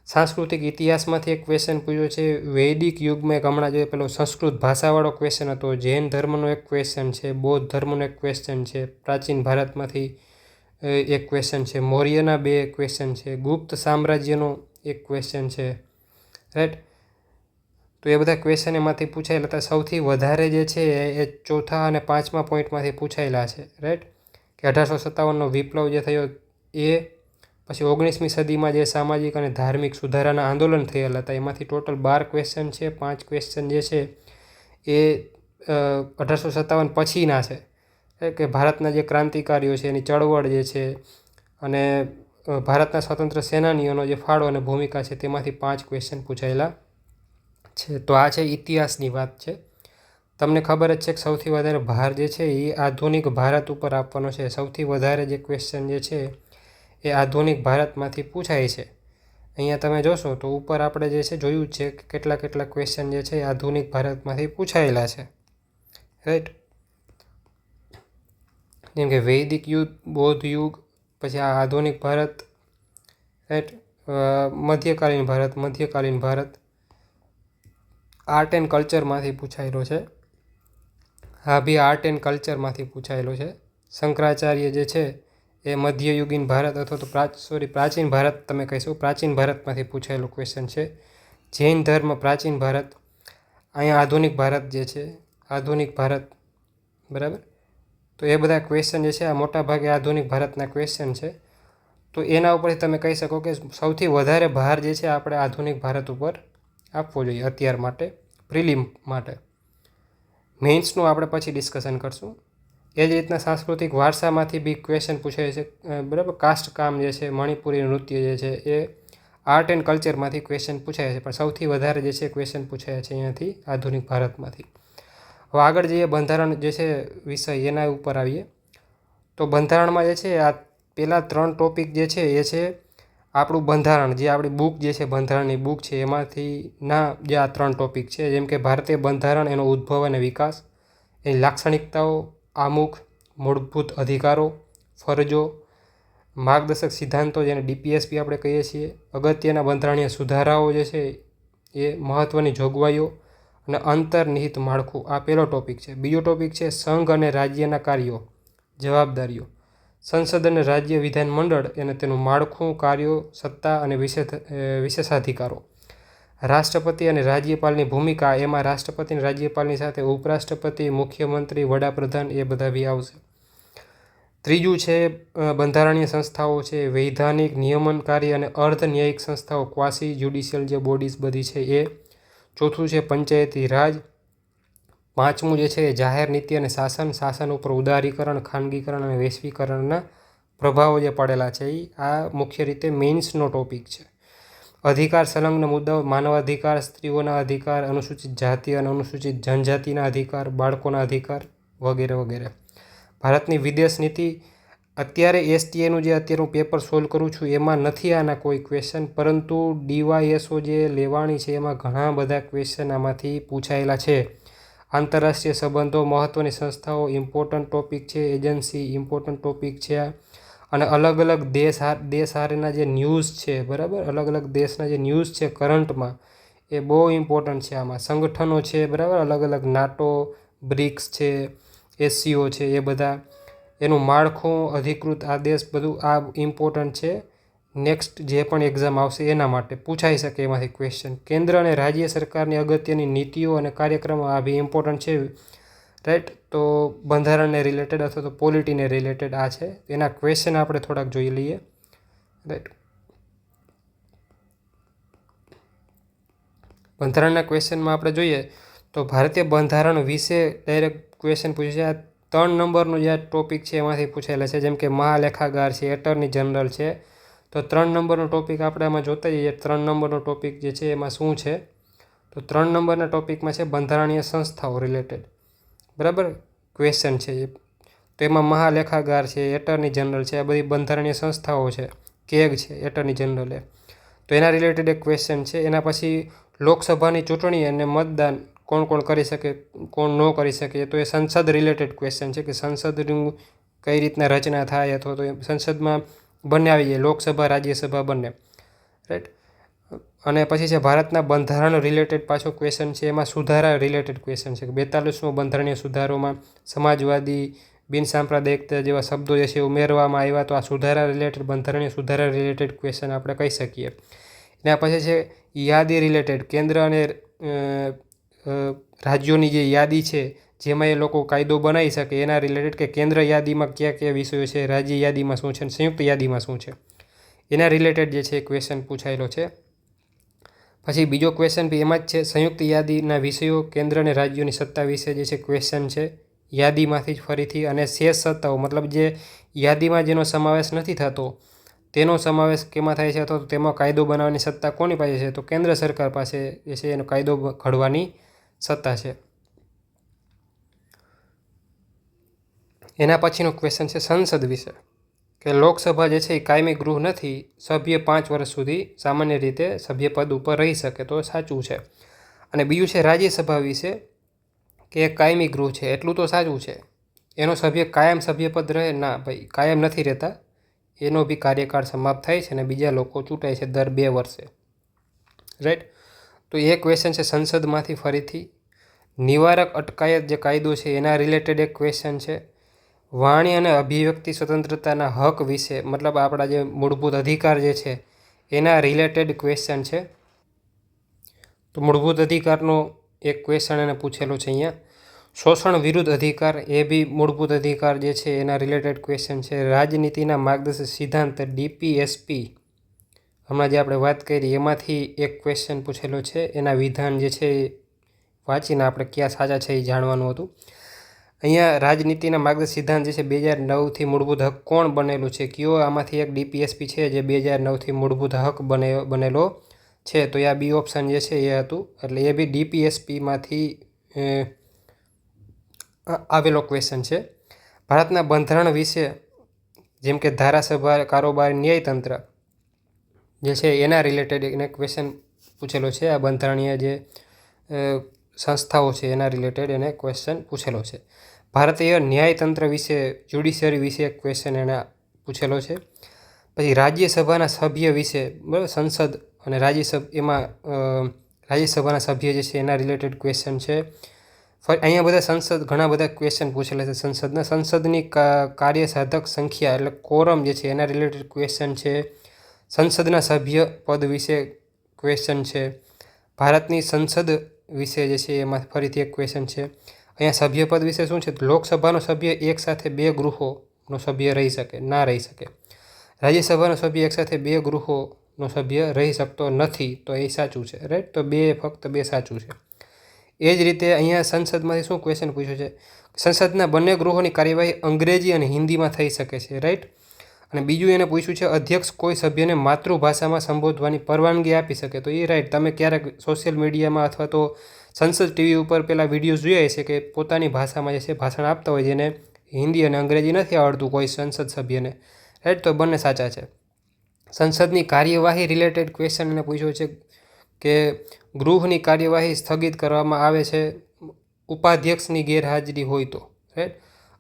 સાંસ્કૃતિક ઇતિહાસમાંથી એક ક્વેશ્ચન પૂછ્યો છે. વૈદિક યુગમાં એક હમણાં જે પેલો સંસ્કૃત ભાષાવાળો ક્વેશ્ચન હતો. જૈન ધર્મનો એક ક્વેશ્ચન છે. બૌદ્ધ ધર્મનો એક ક્વેશ્ચન છે. પ્રાચીન ભારતમાંથી એક ક્વેશ્ચન છે. મૌર્યના 2 ક્વેશ્ચન છે. ગુપ્ત સામ્રાજ્યનો એક ક્વેશ્ચન છે, રાઈટ. તો એ બધા ક્વેશ્ચન એમાંથી પૂછાયેલા હતા. સૌથી વધારે જે છે એ ચોથા અને 5મા પોઈન્ટમાંથી પૂછાયેલા છે, રાઈટ. કે 1857નો વિપ્લવ જે થયો એ, પછી 19મી સદીમાં જે સામાજિક અને ધાર્મિક સુધારાના આંદોલન થયેલા હતા એમાંથી ટોટલ 12 ક્વેશ્ચન છે. 5 ક્વેશ્ચન જે છે એ 1857 પછીના છે, કે ભારતના જે ક્રાંતિકારીઓ છે એની ચળવળ જે છે અને ભારતના સ્વતંત્ર સેનાનીઓનો જે ફાળો અને ભૂમિકા છે તેમાંથી 5 ક્વેશ્ચન પૂછાયેલા છે. તો આ છે ઇતિહાસની વાત છે. તમને ખબર જ છે કે સૌથી વધારે ભાર જે છે એ આધુનિક ભારત ઉપર આપવાનો છે. સૌથી વધારે જે ક્વેશ્ચન જે છે એ આધુનિક ભારતમાંથી પૂછાય છે. અહીંયા તમે જોશો તો ઉપર આપણે જે છે જોયું જ છે કે કેટલા ક્વેશ્ચન જે છે એ આધુનિક ભારતમાંથી પૂછાયેલા છે, રાઈટ. જેમ કે વૈદિક યુગ, બૌદ્ધ યુગ, પછી આ આધુનિક ભારત, રાઈટ. મધ્યકાલીન ભારત. આર્ટ એન્ડ કલ્ચરમાંથી પૂછાયેલો છે. હા બી આર્ટ એન્ડ કલ્ચરમાંથી પૂછાયેલો છે. શંકરાચાર્ય જે છે એ મધ્યયુગીન ભારત અથવા તો પ્રાચીન ભારત તમે કહીશું, પ્રાચીન ભારતમાંથી પૂછાયેલો ક્વેશ્ચન છે. જૈન ધર્મ, પ્રાચીન ભારત. અહીંયા આધુનિક ભારત જે છે, આધુનિક ભારત, બરાબર. તો એ બધા ક્વેશ્ચન જે છે આ મોટા ભાગે આધુનિક ભારતના ક્વેશ્ચન છે. તો એના ઉપરથી તમે કહી શકો કે સૌથી વધારે ભાર જે છે આપણે આધુનિક ભારત ઉપર આપવો જોઈએ અત્યાર માટે, પ્રિલિમ માટે. મેઇન્સનું આપણે પછી ડિસ્કશન કરશું. એ જ રીતના સાંસ્કૃતિક વારસામાંથી બી ક્વેશ્ચન પૂછાય છે, બરાબર. કાસ્ટ કામ જે છે, મણિપુરી નૃત્ય જે છે, એ આર્ટ એન્ડ કલ્ચરમાંથી ક્વેશ્ચન પૂછાય છે, પણ સૌથી વધારે જે છે ક્વેશ્ચન પૂછાય છે અહીંયાથી આધુનિક ભારતમાંથી. હવે આગળ જઈએ, બંધારણ જે છે વિષય એના ઉપર આવીએ. તો બંધારણમાં જે છે આ પહેલાં 3 ટોપિક જે છે એ છે આપણું બંધારણ, જે આપણી બુક જે છે, બંધારણની બુક છે, એમાંથી જે આ 3 ટોપિક છે, જેમ કે ભારતીય બંધારણ, એનો ઉદ્ભવ અને વિકાસ, એની લાક્ષણિકતાઓ, આમુખ, મૂળભૂત અધિકારો, ફરજો, માર્ગદર્શક સિદ્ધાંતો, જેને DPSP આપણે કહીએ છીએ, અગત્યના બંધારણીય સુધારાઓ જે છે એ, મહત્ત્વની જોગવાઈઓ અને અંતર્નિહિત માળખું. આ પહેલો ટોપિક છે. બીજો ટોપિક છે સંઘ અને રાજ્યના કાર્યો, જવાબદારીઓ, સંસદ અને રાજ્ય વિધાનમંડળ અને તેનું માળખું, કાર્યો, સત્તા અને વિશેષાધિકારો, રાષ્ટ્રપતિ અને રાજ્યપાલની ભૂમિકા, એમાં રાષ્ટ્રપતિ અને રાજ્યપાલની સાથે ઉપરાષ્ટ્રપતિ, મુખ્યમંત્રી, વડાપ્રધાન એ બધા બી આવશે. ત્રીજું છે બંધારણીય સંસ્થાઓ છે, વૈધાનિક, નિયમનકારી અને અર્ધ ન્યાયિક સંસ્થાઓ, ક્વાસી જ્યુડિશિયલ જે બોડીઝ બધી છે એ. ચોથું છે પંચાયતી રાજ. પાંચમું જે છે એ જાહેર નીતિ અને શાસન, શાસન ઉપર ઉદારીકરણ, ખાનગીકરણ અને વૈશ્વિકરણના પ્રભાવો જે પડેલા છે એ. આ મુખ્ય રીતે મેઇન્સનો ટોપિક છે. અધિકાર સંલગ્ન મુદ્દાઓ, માનવાધિકાર, સ્ત્રીઓના અધિકાર, અનુસૂચિત જાતિ અને અનુસૂચિત જનજાતિના અધિકાર, બાળકોના અધિકાર વગેરે વગેરે. ભારતની વિદેશ નીતિ, અત્યારે STAનું જે અત્યારે હું પેપર સોલ્વ કરું છું એમાં નથી આના કોઈ ક્વેશ્ચન, પરંતુ DYSO જે લેવાની છે એમાં ઘણા બધા ક્વેશ્ચન આમાંથી પૂછાયેલા છે. આંતરરાષ્ટ્રીય સંબંધો, મહત્ત્વની સંસ્થાઓ, ઇમ્પોર્ટન્ટ ટોપિક છે, એજન્સી ઇમ્પોર્ટન્ટ ટોપિક છે, અને અલગ અલગ દેશ હારેના જે ન્યૂઝ છે, બરાબર, અલગ અલગ દેશના જે ન્યૂઝ છે કરંટમાં, એ બહુ ઇમ્પોર્ટન્ટ છે આમાં. સંગઠનો છે, બરાબર, અલગ અલગ નાટો, બ્રિક્સ છે, SCO છે, એ બધા, એનું માળખું, અધિકૃત આદેશ, બધું આ ઇમ્પોર્ટન્ટ છે. નેક્સ્ટ જે પણ એક્ઝામ આવશે એના માટે પૂછાઈ શકે એમાંથી ક્વેશ્ચન. કેન્દ્ર અને રાજ્ય સરકારની અગત્યની નીતિઓ અને કાર્યક્રમો, આ બી ઇમ્પોર્ટન્ટ છે, રાઈટ. તો બંધારણને રિલેટેડ અથવા તો પોલિટીને રિલેટેડ આ છે. એના ક્વેશ્ચન આપણે થોડાક જોઈ લઈએ, રાઈટ. બંધારણના ક્વેશ્ચનમાં આપણે જોઈએ તો ભારતીય બંધારણ વિશે ડાયરેક્ટ ક્વેશ્ચન પૂછે છે. આ 3 નંબરનો જે ટોપિક છે એમાંથી પૂછાયેલા છે, જેમ કે મહાલેખાગાર છે, એટર્ની જનરલ છે. તો 3 નંબરનો ટોપિક આપણે આમાં જોતા જઈએ. 3 નંબરનો ટોપિક જે છે એમાં શું છે, તો 3 નંબરના ટોપિકમાં છે બંધારણીય સંસ્થાઓ રિલેટેડ, બરાબર, ક્વેશ્ચન છે એ. તો એમાં મહાલેખાગાર છે, એટર્ની જનરલ છે, આ બધી બંધારણીય સંસ્થાઓ છે. કેગ છે એટર્ની જનરલ એ. તો એના રિલેટેડ એક ક્વેશ્ચન છે. એના પછી લોકસભાની ચૂંટણી અને મતદાન કોણ કોણ કરી શકે, કોણ ન કરી શકે, તો એ સંસદ રિલેટેડ ક્વેશ્ચન છે કે સંસદનું કઈ રીતના રચના થાય, અથવા તો સંસદમાં બંને આવી જાય, લોકસભા, રાજ્યસભા બંને, રાઈટ. અને પછી છે ભારતના બંધારણ રિલેટેડ પાછો ક્વેશ્ચન છે. એમાં સુધારા રિલેટેડ ક્વેશ્ચન છે કે 42મો બંધારણીય સુધારોમાં સમાજવાદી, બિનસાંપ્રદાયિકતા જેવા શબ્દો જે છે ઉમેરવામાં આવ્યા. તો આ સુધારા રિલેટેડ, બંધારણીય સુધારા રિલેટેડ ક્વેશ્ચન આપણે કહી શકીએ. એના પછી છે યાદી રિલેટેડ, કેન્દ્ર અને રાજ્યોની જે યાદી છે જેમાં એ લોકો કાયદો બનાવી શકે, એના રિલેટેડ, કે કેન્દ્ર યાદીમાં કયા કયા વિષયો છે, રાજ્ય યાદીમાં શું છે, અને સંયુક્ત યાદીમાં શું છે, એના રિલેટેડ જે છે ક્વેશ્ચન પૂછાયેલો છે. પછી બીજો ક્વેશ્ચન બી એમાં જ છે, સંયુક્ત યાદીના વિષયો, કેન્દ્ર અને રાજ્યોની સત્તા વિશે જે છે ક્વેશ્ચન છે યાદીમાંથી જ ફરીથી. અને શેષ સત્તાઓ, મતલબ જે યાદીમાં જેનો સમાવેશ નથી થતો તેનો સમાવેશ કેમાં થાય છે, અથવા તો તેમાં કાયદો બનાવવાની સત્તા કોની પાસે છે, તો કેન્દ્ર સરકાર પાસે જે છે એનો કાયદો ઘડવાની સત્તા છે. એના પછીનો ક્વેશ્ચન છે સંસદ વિશે, કે લોકસભા જે છે એ કાયમી ગૃહ નથી, સભ્ય 5 વર્ષ સુધી સામાન્ય રીતે સભ્યપદ ઉપર રહી શકે, તો સાચું છે. અને બીજું છે રાજ્યસભા વિશે, કે કાયમી ગૃહ છે, એટલું તો સાચું છે. એનો સભ્ય કાયમ સભ્યપદ રહે, ના ભાઈ, કાયમ નથી રહેતા, એનો બી કાર્યકાળ સમાપ્ત થાય છે અને બીજા લોકો ચૂંટાય છે દર 2 વર્ષે, રાઈટ. તો એ ક્વેશ્ચન છે સંસદમાંથી ફરીથી. નિવારક અટકાયત જે કાયદો છે એના રિલેટેડ એક ક્વેશ્ચન છે. વાણી અને અભિવ્યક્તિ સ્વતંત્રતાના હક વિશે, મતલબ આપણા જે મૂળભૂત અધિકાર જે છે એના રિલેટેડ ક્વેશ્ચન છે. તો મૂળભૂત અધિકારનો એક ક્વેશ્ચન એને પૂછેલો છે અહીંયા. શોષણ વિરુદ્ધ અધિકાર એ બી મૂળભૂત અધિકાર જે છે એના રિલેટેડ ક્વેશ્ચન છે. રાજનીતિના માર્ગદર્શક સિદ્ધાંત DPSP હમણાં જે આપણે વાત કરી એમાંથી એક ક્વેશ્ચન પૂછેલો છે. એના વિધાન જે છે એ વાંચીને આપણે ક્યાં સાચા છે એ જાણવાનું હતું. અહીંયા રાજનીતિના માર્ગદર્શક સિદ્ધાંત જે છે 2009થી મૂળભૂત હક કોણ બનેલું છે, કયો આમાંથી એક DPSP છે જે 2009થી મૂળભૂત હક બનેલો છે? તો આ બી ઓપ્શન જે છે એ હતું. એટલે એ બી DPSPમાંથી આવેલો ક્વેશ્ચન છે. ભારતના બંધારણ વિશે જેમ કે ધારાસભા, કારોબાર, ન્યાયતંત્ર જે છે એના રિલેટેડ એને ક્વેશ્ચન પૂછેલો છે. આ બંધારણીય જે સંસ્થાઓ છે એના રિલેટેડ એને ક્વેશ્ચન પૂછેલો છે. ભારતીય ન્યાયતંત્ર વિશે, જ્યુડિશિયરી વિશે એક ક્વેશ્ચન એને પૂછેલો છે. પછી રાજ્યસભાના સભ્ય વિશે, બરાબર, સંસદ અને રાજ્યસભાના સભ્ય જે છે એના રિલેટેડ ક્વેશ્ચન છે. અહીંયા બધા ઘણા બધા ક્વેશ્ચન પૂછેલા છે સંસદની કાર્યસાધક સંખ્યા એટલે કોરમ જે છે એના રિલેટેડ ક્વેશ્ચન છે. સંસદના સભ્ય પદ વિશે ક્વેશ્ચન છે. ભારતની સંસદ વિશે જે છે એમાં ફરીથી એક ક્વેશ્ચન છે. અહીંયા સભ્યપદ વિશે શું છે? લોકસભાનો સભ્ય એક સાથે 2 ગૃહોનો સભ્ય રહી શકે, ના રહી શકે. રાજ્યસભાનો સભ્ય એક સાથે 2 ગૃહોનો સભ્ય રહી શકતો નથી, તો એ સાચું છે, રાઈટ. તો ફક્ત 2 સાચું છે. એ જ રીતે અહીંયા સંસદમાંથી શું ક્વેશ્ચન પૂછ્યું છે? સંસદના બંને ગૃહોની કાર્યવાહી અંગ્રેજી અને હિન્દીમાં થઈ શકે છે, રાઈટ. અને બીજું એને પૂછ્યું છે અધ્યક્ષ કોઈ સભ્યને માતૃભાષામાં સંબોધવાની પરવાનગી આપી શકે, તો એ રાઈટ. તમે ક્યારેક સોશિયલ મીડિયામાં અથવા તો સંસદ ટીવી ઉપર પેલા વિડીયોઝ જોયા છે કે પોતાની ભાષામાં જે છે ભાષણ આપતા હોય જેને હિન્દી અને અંગ્રેજી નથી આવડતું કોઈ સંસદ સભ્યને, રાઈટ. તો બંને સાચા છે. સંસદની કાર્યવાહી રિલેટેડ ક્વેશ્ચન એને પૂછ્યો છે કે ગૃહની કાર્યવાહી સ્થગિત કરવામાં આવે છે ઉપાધ્યક્ષની ગેરહાજરી હોય તો, રાઈટ.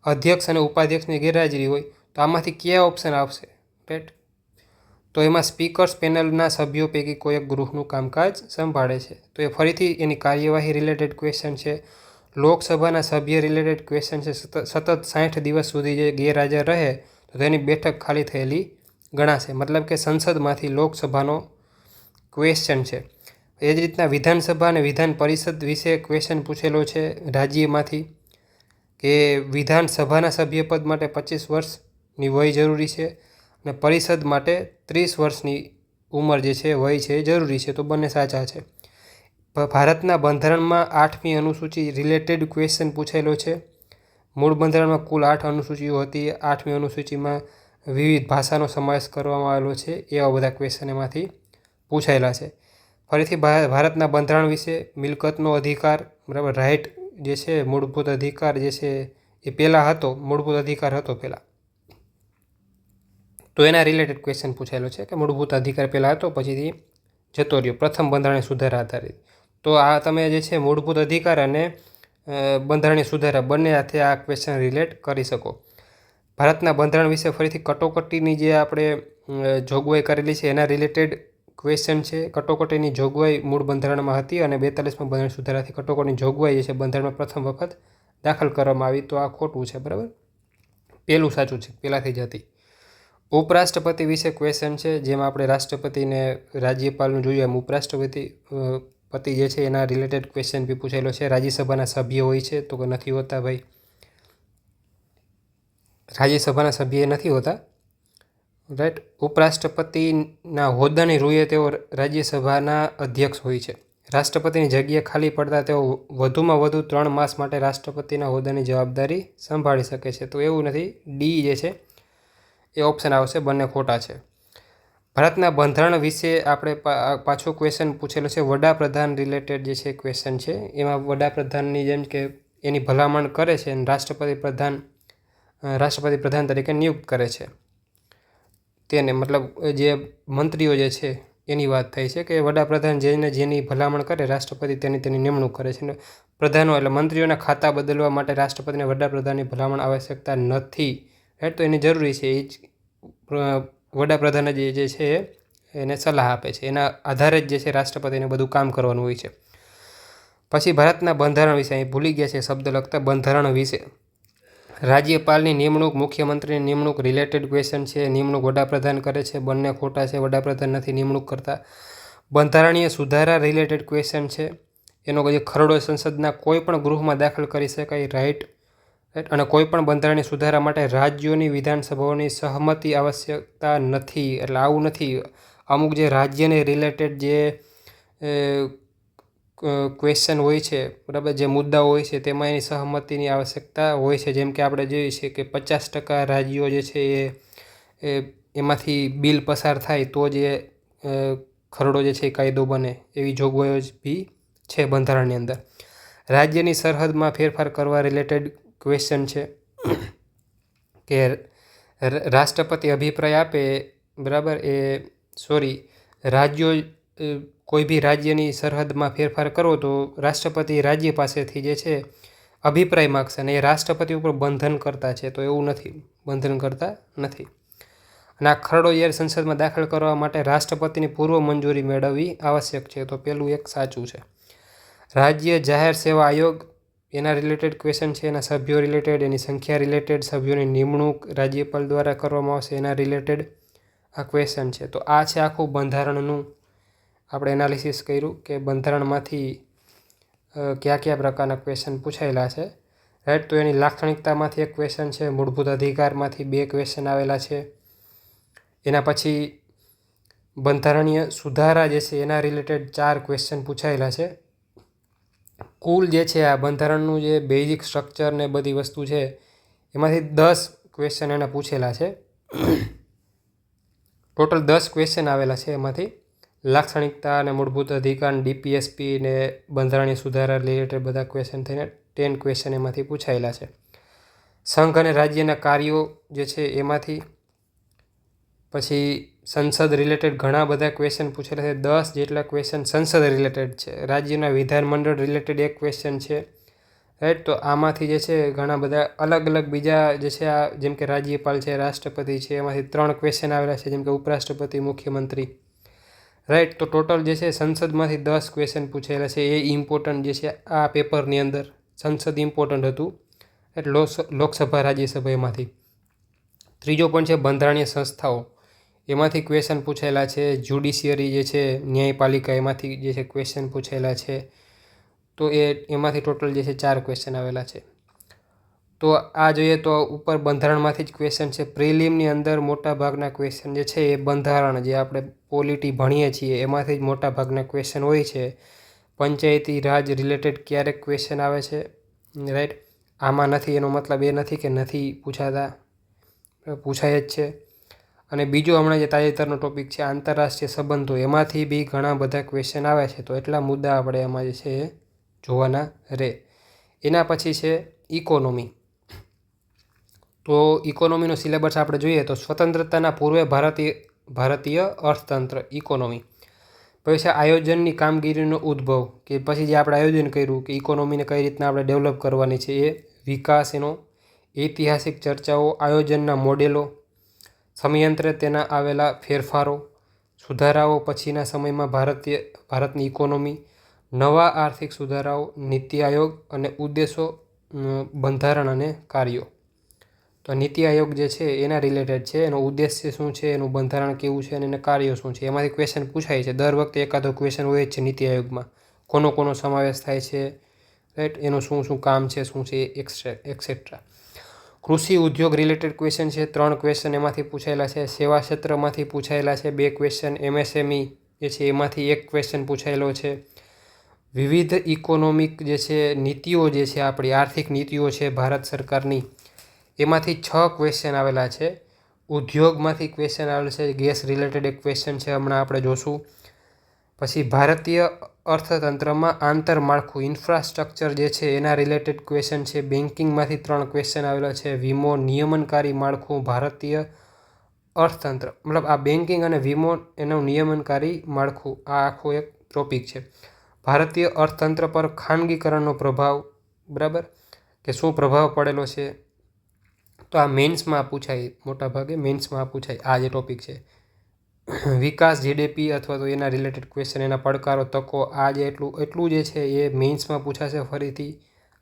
અધ્યક્ષ અને ઉપાધ્યક્ષની ગેરહાજરી હોય તો આમાંથી કયા ઓપ્શન આવશે, રાઈટ. તો એમાં સ્પીકર્સ પેનલના સભ્યો પૈકી કોઈ એક ગૃહનું કામકાજ સંભાળે છે, તો એ ફરીથી એની કાર્યવાહી રિલેટેડ ક્વેશ્ચન છે. લોકસભાના સભ્ય રિલેટેડ ક્વેશ્ચન છે. સતત 60 દિવસ સુધી જે ગેરહાજર રહે તો તેની બેઠક ખાલી થયેલી ગણાશે, મતલબ કે સંસદમાંથી લોકસભાનો ક્વેશ્ચન છે. એ જ રીતના વિધાનસભા અને વિધાન પરિષદ વિશે ક્વેશ્ચન પૂછેલો છે રાજ્યમાંથી કે વિધાનસભાના સભ્યપદ માટે 25 વર્ષની વય જરૂરી છે અને પરિષદ માટે 30 વર્ષની ઉંમર જે છે વય છે એ જરૂરી છે, તો બંને સાચા છે. ભારતના બંધારણમાં 8મી અનુસૂચિ રિલેટેડ ક્વેશ્ચન પૂછેલો છે. મૂળ બંધારણમાં કુલ 8 અનુસૂચિઓ હતી. 8મી અનુસૂચિમાં વિવિધ ભાષાનો સમાવેશ કરવામાં આવેલો છે. એવા બધા ક્વેશ્ચન એમાંથી પૂછાયેલા છે. ફરીથી ભારતના બંધારણ વિશે મિલકતનો અધિકાર, બરાબર, રાઇટ જે છે મૂળભૂત અધિકાર જે છે એ પહેલાં હતો, મૂળભૂત અધિકાર હતો પહેલાં, તો એના રિલેટેડ ક્વેશ્ચન પૂછાયેલો છે કે મૂળભૂત અધિકાર પહેલાં હતો પછીથી જતો રહ્યો પ્રથમ બંધારણીય સુધારા આધારિત. તો આ તમે જે છે મૂળભૂત અધિકાર અને બંધારણીય સુધારા બંને હાથે આ ક્વેશ્ચન રિલેટ કરી શકો. ભારતના બંધારણ વિશે ફરીથી કટોકટીની જે આપણે જોગવાઈ કરેલી છે એના રિલેટેડ ક્વેશ્ચન છે. કટોકટીની જોગવાઈ મૂળ બંધારણમાં હતી અને 42માં બંધારણ સુધારાથી કટોકટીની જોગવાઈ જે છે બંધારણમાં પ્રથમ વખત દાખલ કરવામાં આવી, તો આ ખોટું છે, બરાબર. પહેલું સાચું છે, પહેલાંથી જ હતી. ઉપરાષ્ટ્રપતિ વિશે ક્વેશ્ચન છે, જેમાં આપણે રાષ્ટ્રપતિને રાજ્યપાલનું જોઈએ એમ ઉપરાષ્ટ્રપતિ જે છે એના રિલેટેડ ક્વેશ્ચન બી પૂછેલો છે. રાજ્યસભાના સભ્ય હોય છે તો કે નથી હોતા ભાઈ, રાજ્યસભાના સભ્ય નથી હોતા, રાઈટ. ઉપરાષ્ટ્રપતિના હોદ્દાની રૂએ તેઓ રાજ્યસભાના અધ્યક્ષ હોય છે. રાષ્ટ્રપતિની જગ્યા ખાલી પડતા તેઓ વધુમાં વધુ 3 માસ માટે રાષ્ટ્રપતિના હોદ્દાની જવાબદારી સંભાળી શકે છે, તો એવું નથી. ડી જે છે એ ઓપ્શન આવશે, બંને ખોટા છે. ભારતના બંધારણ વિશે આપણે પાછો ક્વેશ્ચન પૂછેલો છે વડાપ્રધાન રિલેટેડ જે છે ક્વેશ્ચન છે. એમાં વડાપ્રધાનની જેમ કે એની ભલામણ કરે છે અને રાષ્ટ્રપતિ પ્રધાન તરીકે નિયુક્ત કરે છે તેને, મતલબ જે મંત્રીઓ જે છે એની વાત થઈ છે કે વડાપ્રધાન જેની ભલામણ કરે રાષ્ટ્રપતિ તેની નિમણૂક કરે છે. પ્રધાનો એટલે મંત્રીઓના ખાતા બદલવા માટે રાષ્ટ્રપતિને વડાપ્રધાનની ભલામણ આવશ્યકતા નથી, રાઈટ. તો એની જરૂરી છે, એ જ વડાપ્રધાન જે છે એને સલાહ આપે છે, એના આધારે જ જે છે રાષ્ટ્રપતિને બધું કામ કરવાનું હોય છે. પછી ભારતના બંધારણ વિશે અહીં ભૂલી ગયા છે શબ્દ લખતા. બંધારણ વિશે રાજ્યપાલની નિમણૂક, મુખ્યમંત્રીની નિમણૂક રિલેટેડ ક્વેશ્ચન છે. નિમણૂક વડાપ્રધાન કરે છે, બંને ખોટા છે. વડાપ્રધાન નથી નિમણૂક કરતા. બંધારણીય સુધારા રિલેટેડ ક્વેશ્ચન છે. એનો જે ખરડો સંસદના કોઈ પણ ગૃહમાં દાખલ કરી શકાય, રાઈટ. અને કોઈ પણ બંધારણીય સુધારા માટે રાજ્યોની વિધાનસભાઓની સહમતિ આવશ્યકતા નથી. એટલે આવું નથી. અમુક જે રાજ્યને રિલેટેડ જે ક્વેશ્ચન હોય છે, બરાબર, જે મુદ્દાઓ હોય છે તેમાં એની સહમતિની આવશ્યકતા હોય છે. જેમ કે આપણે જોઈએ છીએ કે 50% રાજ્યો જે છે એ એમાંથી બિલ પસાર થાય તો જ ખરડો જે છે એ કાયદો બને, એવી જોગવાઈઓ બી છે બંધારણની અંદર. રાજ્યની સરહદમાં ફેરફાર કરવા રિલેટેડ ક્વેશ્ચન છે કે રાષ્ટ્રપતિ અભિપ્રાય આપે, બરાબર, રાજ્યો કોઈ બી રાજ્યની સરહદમાં ફેરફાર કરો તો રાષ્ટ્રપતિ રાજ્ય પાસેથી જે છે અભિપ્રાય માગશે અને એ રાષ્ટ્રપતિ ઉપર બંધન કરતા છે. તો એવું નથી, બંધન કરતા નથી. અને આ ખરડો જ્યારે સંસદમાં દાખલ કરવા માટે રાષ્ટ્રપતિની પૂર્વ મંજૂરી મેળવવી આવશ્યક છે. તો પેલું એક સાચું છે. રાજ્ય જાહેર સેવા આયોગ, એના રિલેટેડ ક્વેશ્ચન છે, એના સભ્યો રિલેટેડ, એની સંખ્યા રિલેટેડ, સભ્યોની નિમણૂક રાજ્યપાલ દ્વારા કરવામાં આવશે એના રિલેટેડ આ ક્વેશ્ચન છે. તો આ છે આખું બંધારણનું આપણે એનાલિસિસ કર્યું કે બંધારણમાંથી કયા કયા પ્રકારના ક્વેશ્ચન પૂછાયેલા છે, રાઈટ. તો એની લાક્ષણિકતામાંથી એક ક્વેશ્ચન છે, મૂળભૂત અધિકારમાંથી 2 ક્વેશ્ચન આવેલા છે. એના પછી બંધારણીય સુધારા જે છે એના રિલેટેડ 4 ક્વેશ્ચન પૂછાયેલા છે. કુલ જે છે આ બંધારણનું જે બેઝિક સ્ટ્રક્ચર ને બધી વસ્તુ છે એમાંથી 10 ક્વેશ્ચન એના પૂછેલા છે. ટોટલ 10 ક્વેશ્ચન આવેલા છે. એમાંથી લાક્ષણિકતા અને મૂળભૂત અધિકાર, ડીપીએસપી ને બંધારણીય સુધારા રિલેટેડ બધા ક્વેશ્ચન થઈને 10 ક્વેશ્ચન એમાંથી પૂછાયેલા છે. સંઘ અને રાજ્યના કાર્યો જે છે એમાંથી પછી સંસદ રિલેટેડ ઘણા બધા ક્વેશ્ચન પૂછેલા છે. 10 જેટલા ક્વેશ્ચન સંસદ રિલેટેડ છે. રાજ્યના વિધાનમંડળ રિલેટેડ એક ક્વેશ્ચન છે, રાઈટ. તો આમાંથી જે છે ઘણા બધા અલગ અલગ બીજા જે છે આ જેમ કે રાજ્યપાલ છે, રાષ્ટ્રપતિ છે, એમાંથી 3 ક્વેશ્ચન આવેલા છે, જેમ કે ઉપરાષ્ટ્રપતિ, મુખ્યમંત્રી, રાઈટ. તો ટોટલ જે છે સંસદમાંથી 10 ક્વેશ્ચન પૂછેલા છે. એ ઇમ્પોર્ટન્ટ જે છે આ પેપરની અંદર સંસદ ઇમ્પોર્ટન્ટ હતું, એટલે લોકસભા રાજ્યસભા એમાંથી. ત્રીજો પણ છે બંધારણીય સંસ્થાઓ, એમાંથી ક્વેશ્ચન પૂછેલા છે. જ્યુડિશિયરી જે છે, ન્યાયપાલિકા, એમાંથી જે છે ક્વેશ્ચન પૂછેલા છે. તો એમાંથી ટોટલ જે છે 4 ક્વેશ્ચન આવેલા છે. તો આ જોઈએ તો ઉપર બંધારણમાંથી જ ક્વેશ્ચન છે. પ્રિલિમની અંદર મોટાભાગના ક્વેશ્ચન જે છે એ બંધારણ જે આપણે પોલિટી ભણીએ છીએ એમાંથી જ મોટાભાગના ક્વેશ્ચન હોય છે. પંચાયતી રાજ રિલેટેડ ક્યારેક ક્વેશ્ચન આવે છે, રાઈટ. આમાં નથી, એનો મતલબ એ નથી કે નથી પૂછાતા, પૂછાય જ છે. અને બીજો હમણાં જે તાજેતરનો ટોપિક છે આંતરરાષ્ટ્રીય સંબંધો, એમાંથી બી ઘણા બધા ક્વેશ્ચન આવે છે. તો એટલા મુદ્દા આપણે એમાં જે છે એ જોવાના રહે. એના પછી છે ઇકોનોમી. તો ઇકોનોમીનો સિલેબસ આપણે જોઈએ તો સ્વતંત્રતાના પૂર્વે ભારતીય અર્થતંત્ર, ઇકોનોમી. પછી આયોજનની કામગીરીનો ઉદ્ભવ, કે પછી જે આપણે આયોજન કર્યું કે ઇકોનોમીને કઈ રીતના આપણે ડેવલપ કરવાની છે, એ વિકાસ, એનો ઐતિહાસિક ચર્ચાઓ, આયોજનના મોડેલો, સમયાંતરે તેના આવેલા ફેરફારો, સુધારાઓ પછીના સમયમાં ભારતની ઇકોનોમી, નવા આર્થિક સુધારાઓ, નીતિ આયોગ અને ઉદ્દેશો, બંધારણ અને કાર્યો. તો નીતિ આયોગ જે છે એના રિલેટેડ છે, એનો ઉદ્દેશ્ય શું છે, એનું બંધારણ કેવું છે અને એના કાર્યો શું છે, એમાંથી ક્વેશ્ચન પૂછાય છે. દર વખતે એકાદો ક્વેશ્ચન હોય જ છે નીતિ આયોગમાં. કોનો સમાવેશ થાય છે, રાઈટ, એનું શું શું કામ છે, શું છે, એક્સેટ્રા. કૃષિ ઉદ્યોગ રિલેટેડ ક્વેશ્ચન છે, 3 ક્વેશ્ચન એમાંથી પૂછાયેલા છે. સેવા ક્ષેત્રમાંથી પૂછાયેલા છે 2 ક્વેશ્ચન. એમએસએમઈ જે છે એમાંથી 1 ક્વેશ્ચન પૂછાયેલો છે. વિવિધ ઇકોનોમિક જે છે નીતિઓ જે છે, આપણી આર્થિક નીતિઓ છે ભારત સરકારની, એમાંથી 6 ક્વેશ્ચન આવેલા છે. ઉદ્યોગમાંથી ક્વેશ્ચન આવેલા છે. ગેસ રિલેટેડ એક ક્વેશ્ચન છે, હમણાં આપણે જોશું. પછી ભારતીય અર્થતંત્રમાં આંતરમાળખું, ઇન્ફ્રાસ્ટ્રક્ચર જે છે એના રિલેટેડ ક્વેશ્ચન છે. બેન્કિંગમાંથી 3 ક્વેશ્ચન આવેલા છે. વીમો, નિયમનકારી માળખું, ભારતીય અર્થતંત્ર, મતલબ આ બેન્કિંગ અને વીમો એનું નિયમનકારી માળખું, આ આખો એક ટોપિક છે. ભારતીય અર્થતંત્ર પર ખાનગીકરણનો પ્રભાવ, બરાબર, કે શું પ્રભાવ પડેલો છે. તો આ મેન્સમાં પૂછાય, મોટાભાગે મેન્સમાં પૂછાય આ જે ટોપિક છે. વિકાસ, જીડીપી અથવા તો એના રિલેટેડ ક્વેશ્ચન, એના પડકારો, તકો, આ જે એટલું જે છે એ મેન્સમાં પૂછાશે ફરીથી.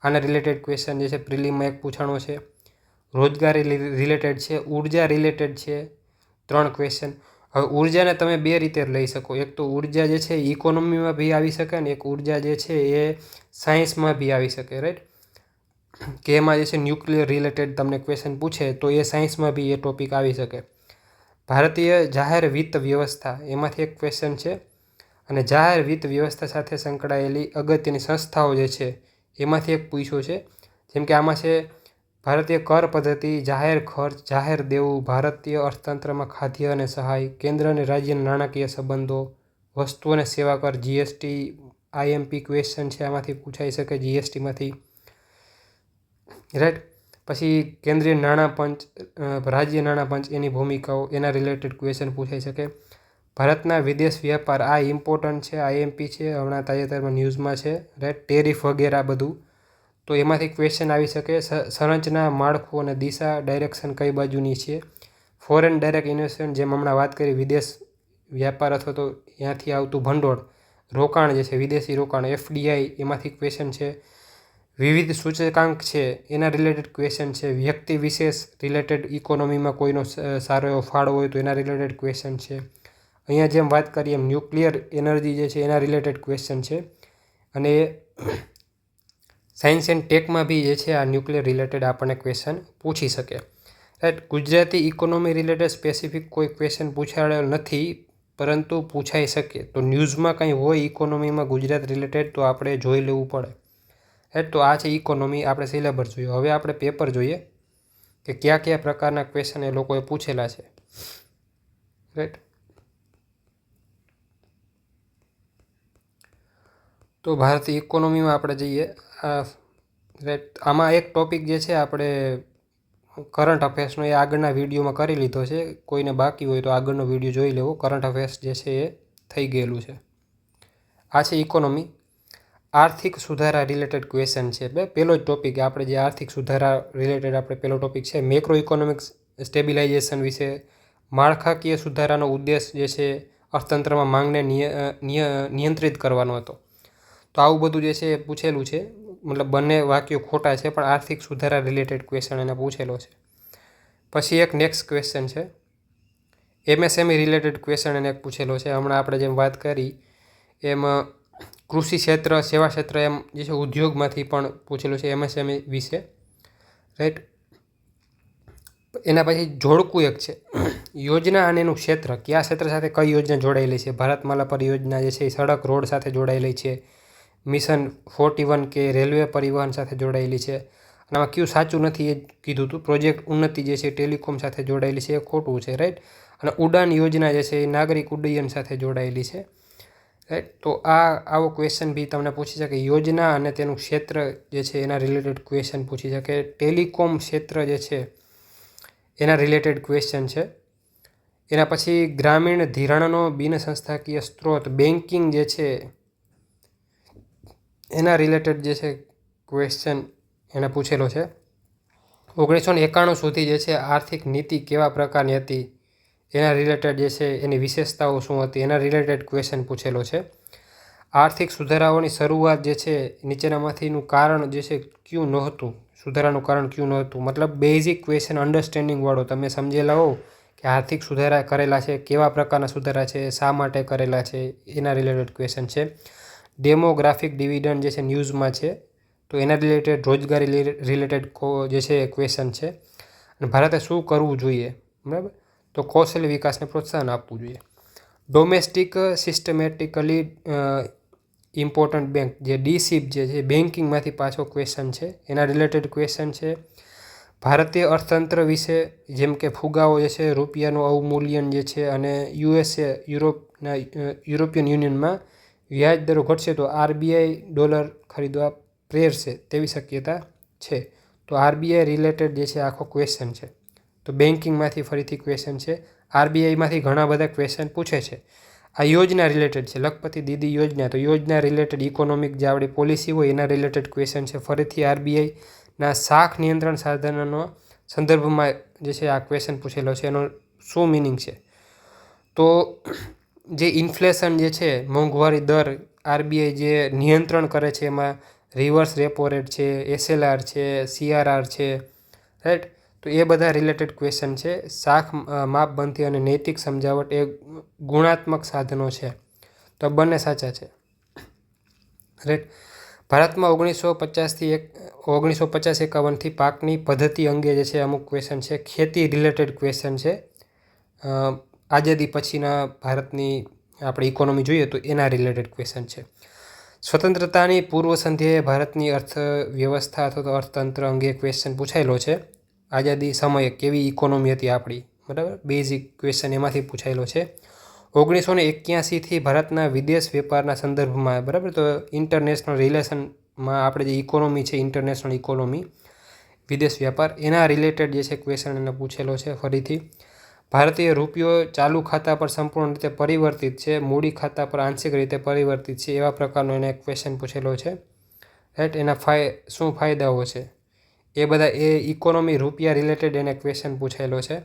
આના રિલેટેડ ક્વેશ્ચન જે છે પ્રિલિમમાં એક પૂછાણો છે. રોજગારી રિલેટેડ છે. ઉર્જા રિલેટેડ છે 3 ક્વેશ્ચન. હવે ઉર્જાને તમે બે રીતે લઈ શકો. એક તો ઉર્જા જે છે એ ઇકોનોમીમાં બી આવી શકે અને એક ઉર્જા જે છે એ સાયન્સમાં બી આવી શકે, રાઈટ. કે એમાં જે છે ન્યુક્લિયર રિલેટેડ તમને ક્વેશ્ચન પૂછે તો એ સાયન્સમાં બી એ ટોપિક આવી શકે. ભારતીય જાહેર વિત્ત વ્યવસ્થા એમાંથી એક ક્વેશ્ચન છે અને જાહેર વિત્ત વ્યવસ્થા સાથે સંકળાયેલી અગત્યની સંસ્થાઓ જે છે એમાંથી એક પૂછ્યો છે. જેમ કે આમાં છે ભારતીય કર પદ્ધતિ, જાહેર ખર્ચ, જાહેર દેવું, ભારતીય અર્થતંત્રમાં ખાદ્ય અને સહાય, કેન્દ્ર અને રાજ્યના નાણાકીય સંબંધો, વસ્તુ અને સેવા કર, જીએસટી. આઈએમપી ક્વેશ્ચન છે, આમાંથી પૂછાઈ શકે જીએસટીમાંથી, રાઈટ. પછી કેન્દ્રીય નાણાં પંચ, રાજ્ય નાણાં પંચ, એની ભૂમિકાઓ, એના રિલેટેડ ક્વેશ્ચન પૂછાઈ શકે. ભારતના વિદેશ વ્યાપાર, આ ઇમ્પોર્ટન્ટ છે, આઈએમપી છે, હમણાં તાજેતરમાં ન્યૂઝમાં છે, રાઈટ. ટેરિફ વગેરે બધું, તો એમાંથી ક્વેશ્ચન આવી શકે. સંરચના, માળખું અને દિશા, ડાયરેક્શન કઈ બાજુની છે. ફોરેન ડાયરેક્ટ ઇન્વેસ્ટમેન્ટ, જેમ હમણાં વાત કરી વિદેશ વ્યાપાર અથવા તો ત્યાંથી આવતું ભંડોળ, રોકાણ જે છે વિદેશી રોકાણ, એફડીઆઈ, એમાંથી ક્વેશ્ચન છે. વિવિધ સૂચકાંક છે એના રિલેટેડ ક્વેશ્ચન છે. વ્યક્તિ વિશેષ રિલેટેડ, ઇકોનોમીમાં કોઈનો સારો એવો ફાળો હોય તો એના રિલેટેડ ક્વેશ્ચન છે. અહીંયા જેમ વાત કરીએ એમ ન્યુક્લિયર એનર્જી જે છે એના રિલેટેડ ક્વેશ્ચન છે. અને સાયન્સ એન્ડ ટેકમાં બી જે છે આ ન્યુક્લિયર રિલેટેડ આપણને ક્વેશ્ચન પૂછી શકે, right. Gujarati economy related specific કોઈ ક્વેશ્ચન પૂછાયેલ નથી, પરંતુ પૂછાઈ શકે. તો ન્યૂઝમાં કંઈ હોય ઇકોનોમીમાં ગુજરાત રિલેટેડ તો આપણે જોઈ લેવું પડે, રાઈટ. તો આ છે ઇકોનોમી, આપણે સિલેબસ જોયું. હવે આપણે પેપર જોઈએ કે કયા કયા પ્રકારના ક્વેશ્ચન એ લોકોએ પૂછેલા છે, રાઈટ. તો ભારતીય ઇકોનોમીમાં આપણે જઈએ, રાઈટ. આમાં એક ટોપિક જે છે આપણે કરંટ અફેર્સનો એ આગળના વિડીયોમાં કરી લીધો છે. કોઈને બાકી હોય તો આગળનો વિડીયો જોઈ લેવો. કરંટ અફેર્સ જે છે એ થઈ ગયેલું છે. આ છે ઇકોનોમી. આર્થિક સુધારા રિલેટેડ ક્વેશ્ચન છે. પહેલો જ ટોપિક આપણે જે આર્થિક સુધારા રિલેટેડ આપણે પહેલો ટોપિક છે મેક્રો ઇકોનોમિક્સ સ્ટેબિલાઇઝેશન વિશે. માળખાકીય સુધારાનો ઉદ્દેશ જે છે અર્થતંત્રમાં માંગને નિયંત્રિત કરવાનો હતો. તો આવું બધું જે છે એ પૂછેલું છે. મતલબ બંને વાક્યો ખોટા છે, પણ આર્થિક સુધારા રિલેટેડ ક્વેશ્ચન એને પૂછેલો છે. પછી એક નેક્સ્ટ ક્વેશ્ચન છે એમએસએમઈ રિલેટેડ ક્વેશ્ચન એને એક પૂછેલો છે. હમણાં આપણે જેમ વાત કરી એમ કૃષિ ક્ષેત્ર, સેવા ક્ષેત્ર, એમ જે છે ઉદ્યોગમાંથી પણ પૂછેલું છે એમએસએમઈ વિશે, રાઈટ. એના પછી જોડકું એક છે યોજના અને એનું ક્ષેત્ર, કયા ક્ષેત્ર સાથે કઈ યોજના જોડાયેલી છે. ભારતમાલા પરિયોજના જે છે એ સડક રોડ સાથે જોડાયેલી છે. મિશન 41 કે રેલવે પરિવહન સાથે જોડાયેલી છે. અને આમાં કયું સાચું નથી એ કીધું હતું. પ્રોજેક્ટ ઉન્નતિ જે છે ટેલિકોમ સાથે જોડાયેલી છે, એ ખોટું છે, રાઈટ. અને ઉડાન યોજના જે છે એ નાગરિક ઉડ્ડયન સાથે જોડાયેલી છે, રાઈટ. તો આવો ક્વેશ્ચન બી તમને પૂછી શકે. યોજના અને તેનું ક્ષેત્ર જે છે એના રિલેટેડ ક્વેશ્ચન પૂછી શકે. ટેલિકોમ ક્ષેત્ર જે છે એના રિલેટેડ ક્વેશ્ચન છે. એના પછી ગ્રામીણ ધિરાણનો બિન સંસ્થાકીય સ્ત્રોત, બેન્કિંગ જે છે એના રિલેટેડ જે છે ક્વેશ્ચન એને પૂછેલો છે. 1991 સુધી જે છે આર્થિક નીતિ કેવા પ્રકારની હતી એના રિલેટેડ જે છે એની વિશેષતાઓ શું હતી એના રિલેટેડ ક્વેશ્ચન પૂછેલો છે. આર્થિક સુધારાઓની શરૂઆત જે છે નીચેનામાંથીનું કારણ જે છે ક્યું નહોતું, સુધારાનું કારણ ક્યું નહોતું. મતલબ બેઝિક ક્વેશ્ચન અન્ડરસ્ટેન્ડિંગવાળો, તમે સમજેલા હો કે આર્થિક સુધારા કરેલા છે, કેવા પ્રકારના સુધારા છે, શા માટે કરેલા છે, એના રિલેટેડ ક્વેશ્ચન છે. ડેમોગ્રાફિક ડિવિડન્ડ જે છે ન્યૂઝમાં છે, તો એના રિલેટેડ રોજગારી રિલેટેડ જે છે ક્વેશ્ચન છે. અને ભારતે શું કરવું જોઈએ, બરાબર, તો કૌશલ્ય વિકાસને પ્રોત્સાહન આપવું જોઈએ. ડોમેસ્ટિક સિસ્ટમેટિકલી ઇમ્પોર્ટન્ટ બેંક, જે ડીસીપ જે છે બેન્કિંગમાંથી પાછો ક્વેશ્ચન છે, એના રિલેટેડ ક્વેશ્ચન છે. ભારતીય અર્થતંત્ર વિશે, જેમ કે ફુગાવો જે છે, રૂપિયાનું અવમૂલ્યન જે છે, અને યુરોપિયન યુનિયનમાં વ્યાજ દરો ઘટશે તો આરબીઆઈ ડોલર ખરીદવા પ્રેરશે તેવી શક્યતા છે. તો આરબીઆઈ રિલેટેડ જે છે આખો ક્વેશ્ચન છે. તો બેન્કિંગમાંથી ફરીથી ક્વેશ્ચન છે. આરબીઆઈમાંથી ઘણા બધા ક્વેશ્ચન પૂછે છે. આ યોજના રિલેટેડ છે, લખપતિ દીદી યોજના, તો યોજના રિલેટેડ ઇકોનોમિક જે આપણી પોલિસી હોય એના રિલેટેડ ક્વેશ્ચન છે. ફરીથી આરબીઆઈના શાખ નિયંત્રણ સાધનોનો સંદર્ભમાં જે છે આ ક્વેશ્ચન પૂછેલો છે, એનો શું મિનિંગ છે. તો જે ઇન્ફ્લેશન જે છે, મોંઘવારી દર, આરબીઆઈ જે નિયંત્રણ કરે છે એમાં રિવર્સ રેપો રેટ છે, એસએલઆર છે, સીઆરઆર છે, રાઈટ. તો તો એ બધા રિલેટેડ ક્વેશ્ચન છે. શાખ માપબંધી અને નૈતિક સમજાવટ એ ગુણાત્મક સાધનો છે. તો બંને સાચા છે. રાઈટ. ભારતમાં 1950-51 પાકની પદ્ધતિ અંગે જે છે અમુક ક્વેશ્ચન છે. ખેતી રિલેટેડ ક્વેશ્ચન છે. આઝાદી પછીના ભારતની આપણે ઇકોનોમી જોઈએ તો એના રિલેટેડ ક્વેશ્ચન છે. સ્વતંત્રતાની પૂર્વ સંધ્યાએ ભારતની અર્થવ્યવસ્થા અથવા તો અર્થતંત્ર અંગે ક્વેશ્ચન પૂછાયેલો છે. આઝાદી સમયે કેવી ઇકોનોમી હતી આપણી, બરાબર, બેઝિક ક્વેશ્ચન એમાંથી પૂછાયેલો છે. 1981થી ભારતના વિદેશ વેપારના સંદર્ભમાં, બરાબર, તો ઇન્ટરનેશનલ રિલેશનમાં આપણે જે ઇકોનોમી છે, ઇન્ટરનેશનલ ઇકોનોમી, વિદેશ વ્યાપાર, એના રિલેટેડ જે છે ક્વેશ્ચન એને પૂછેલો છે. ફરીથી ભારતીય રૂપિયો ચાલુ ખાતા પર સંપૂર્ણ રીતે પરિવર્તિત છે, મૂડી ખાતા પર આંશિક રીતે પરિવર્તિત છે, એવા પ્રકારનો એને ક્વેશ્ચન પૂછેલો છે. રાઈટ. એના શું ફાયદાઓ છે એ બધા એ ઇકોનોમી રૂપિયા રિલેટેડ એને ક્વેશ્ચન પૂછાયેલો છે.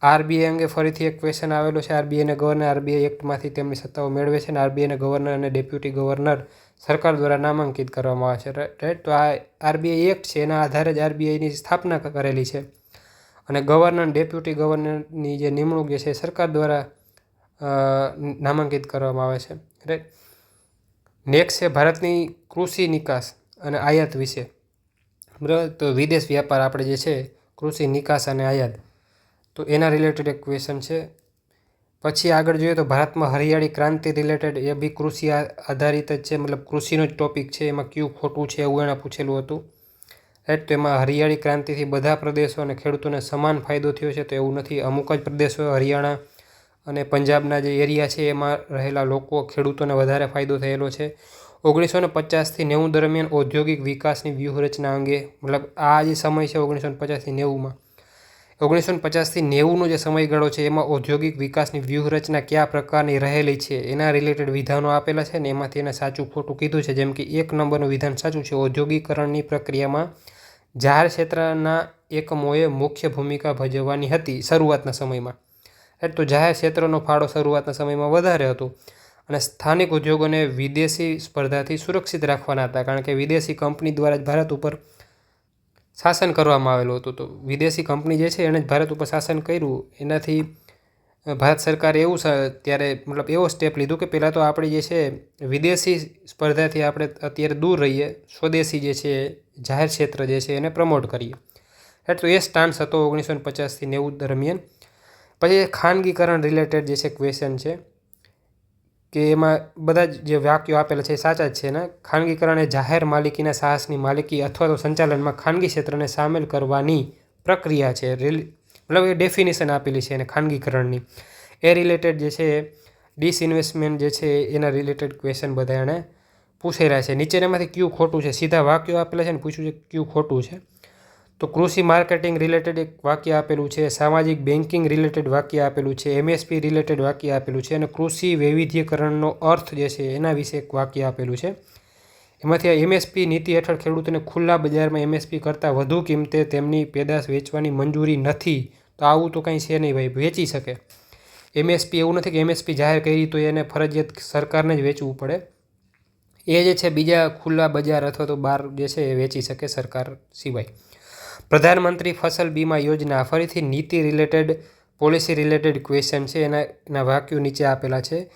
આરબીઆઈ અંગે ફરીથી એક ક્વેશ્ચન આવેલો છે. આરબીઆઈને ગવર્નર આરબીઆઈ એક્ટમાંથી તેમની સત્તાઓ મેળવે છે અને આરબીઆઈને ગવર્નર અને ડેપ્યુટી ગવર્નર સરકાર દ્વારા નામાંકિત કરવામાં આવે છે. રાઈટ. તો આ આરબીઆઈ એક્ટ છે, એના આધારે જ આરબીઆઈની સ્થાપના કરેલી છે અને ગવર્નર ડેપ્યુટી ગવર્નરની જે નિમણૂક જે છે સરકાર દ્વારા નામાંકિત કરવામાં આવે છે. રાઈટ. નેક્સ્ટ છે ભારતની કૃષિ નિકાસ અને આયાત વિશે, બરાબર. તો વિદેશ વ્યાપાર આપણે જે છે, કૃષિ નિકાસ અને આયાત, તો એના રિલેટેડ એક ક્વેશ્ચન છે. પછી આગળ જોઈએ તો ભારતમાં હરિયાળી ક્રાંતિ રિલેટેડ, એ બી કૃષિ આધારિત જ છે, મતલબ કૃષિનો જ ટોપિક છે. એમાં કયું ખોટું છે એવું એણે પૂછેલું હતું. રાઈટ. તો એમાં હરિયાળી ક્રાંતિથી બધા પ્રદેશો અને ખેડૂતોને સમાન ફાયદો થયો છે, તો એવું નથી. અમુક જ પ્રદેશો, હરિયાણા અને પંજાબના જે એરિયા છે એમાં રહેલા લોકો, ખેડૂતોને વધારે ફાયદો થયેલો છે. 1950થી 90 દરમિયાન ઔદ્યોગિક વિકાસની વ્યૂહરચના અંગે, મતલબ આ જે સમય છે 1950થી 90માં, 1950થી 90નો જે સમયગાળો છે એમાં ઔદ્યોગિક વિકાસની વ્યૂહરચના કયા પ્રકારની રહેલી છે એના રિલેટેડ વિધાનો આપેલા છે ને એમાંથી એને સાચું ખોટું કીધું છે. જેમ કે 1 નંબરનું વિધાન સાચું છે. ઔદ્યોગિકરણની પ્રક્રિયામાં જાહેર ક્ષેત્રના એકમોએ મુખ્ય ભૂમિકા ભજવવાની હતી શરૂઆતના સમયમાં. તો જાહેર ક્ષેત્રનો ફાળો શરૂઆતના સમયમાં વધારે હતો અને સ્થાનિક ઉદ્યોગોને વિદેશી સ્પર્ધાથી સુરક્ષિત રાખવાના હતા, કારણ કે વિદેશી કંપની દ્વારા જ ભારત ઉપર શાસન કરવામાં આવેલું હતું. તો વિદેશી કંપની જે છે એણે જ ભારત ઉપર શાસન કર્યું. એનાથી ભારત સરકારે એવું ત્યારે મતલબ એવો સ્ટેપ લીધું કે પહેલાં તો આપણે જે છે વિદેશી સ્પર્ધાથી આપણે અત્યારે દૂર રહીએ, સ્વદેશી જે છે જાહેર ક્ષેત્ર જે છે એને પ્રમોટ કરીએ. તો એ સ્ટાન્સ હતો 1950થી 90 દરમિયાન. પછી ખાનગીકરણ રિલેટેડ જે છે ક્વેશ્ચન છે કે એમાં બધા જ જે વાક્યો આપેલા છે એ સાચા જ છે ને. ખાનગીકરણ એ જાહેર માલિકીના સાહસની માલિકી અથવા તો સંચાલનમાં ખાનગી ક્ષેત્રને સામેલ કરવાની પ્રક્રિયા છે. મતલબ એ ડેફિનેશન આપેલી છે એને ખાનગીકરણની. એ રિલેટેડ જે છે ડિસઇન્વેસ્ટમેન્ટ જે છે એના રિલેટેડ ક્વેશ્ચન બધા એણે પૂછેલા છે. નીચેનામાંથી કયું ખોટું છે, સીધા વાક્યો આપેલા છે ને પૂછ્યું છે કયું ખોટું છે. તો કૃષિ માર્કેટિંગ રિલેટેડ એક વાક્ય આપેલું છે, સામાજિક બેન્કિંગ રિલેટેડ વાક્ય આપેલું છે, એમએસપી રિલેટેડ વાક્ય આપેલું છે અને કૃષિ વૈવિધ્યકરણનો અર્થ જે છે એના વિશે એક વાક્ય આપેલું છે. એમાંથી આ એમએસપી નીતિ હેઠળ ખેડૂતોને ખુલ્લા બજારમાં એમએસપી કરતાં વધુ કિંમતે તેમની પેદાશ વેચવાની મંજૂરી નથી. તો આવું તો કંઈ છે નહીં ભાઈ, વેચી શકે. એમએસપી એવું નથી કે એમએસપી જાહેર કરી તો એને ફરજિયાત સરકારને જ વેચવું પડે. એ જે છે બીજા ખુલ્લા બજાર અથવા તો બહાર જે છે એ વેચી શકે સરકાર સિવાય. પ્રધાનમંત્રી ફસલ બીમા યોજના, ફરીથી નીતિ રિલેટેડ, પોલિસી રિલેટેડ ક્વેશ્ચન છે. એના વાક્યો નીચે આપેલા છે.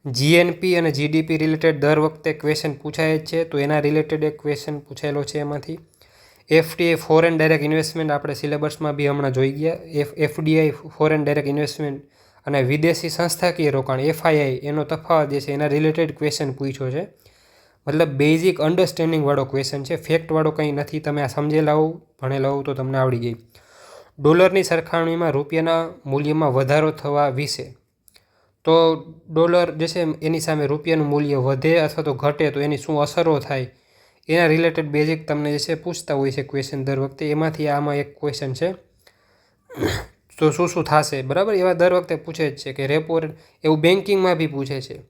જીએનપી અને જીડીપી રિલેટેડ દર વખતે ક્વેશ્ચન પૂછાય જ છે, તો એના રિલેટેડ એક ક્વેશ્ચન પૂછાયેલો છે એમાંથી. એફડીઆઈ ફોરેન ડાયરેક્ટ ઇન્વેસ્ટમેન્ટ આપણે સિલેબસમાં બી હમણાં જોઈ ગયા. એફડીઆઈ ફોરેન ડાયરેક્ટ ઇન્વેસ્ટમેન્ટ અને વિદેશી સંસ્થાકીય રોકાણ એફઆઈઆઈ એનો તફાવત જે છે એના રિલેટેડ ક્વેશ્ચન પૂછ્યો છે. મતલબ બેઝિક અન્ડરસ્ટેન્ડિંગવાળો ક્વેશ્ચન છે, ફેક્ટવાળો કંઈ નથી. તમે આ સમજેલા હોવ, ભણેલા હોવ તો તમને આવડી જાય. ડોલરની સરખામણીમાં રૂપિયાના મૂલ્યમાં વધારો થવા વિશે, તો ડોલર જે છે એની સામે રૂપિયાનું મૂલ્ય વધે અથવા તો ઘટે તો એની શું અસરો થાય એના રિલેટેડ બેઝિક તમને જે છે પૂછતા હોય છે ક્વેશ્ચન દર વખતે. એમાંથી આમાં એક ક્વેશ્ચન છે, તો શું શું થશે, બરાબર. એવા દર વખતે પૂછે જ છે કે રેપો રેટ, એવું બેન્કિંગમાં બી પૂછે છે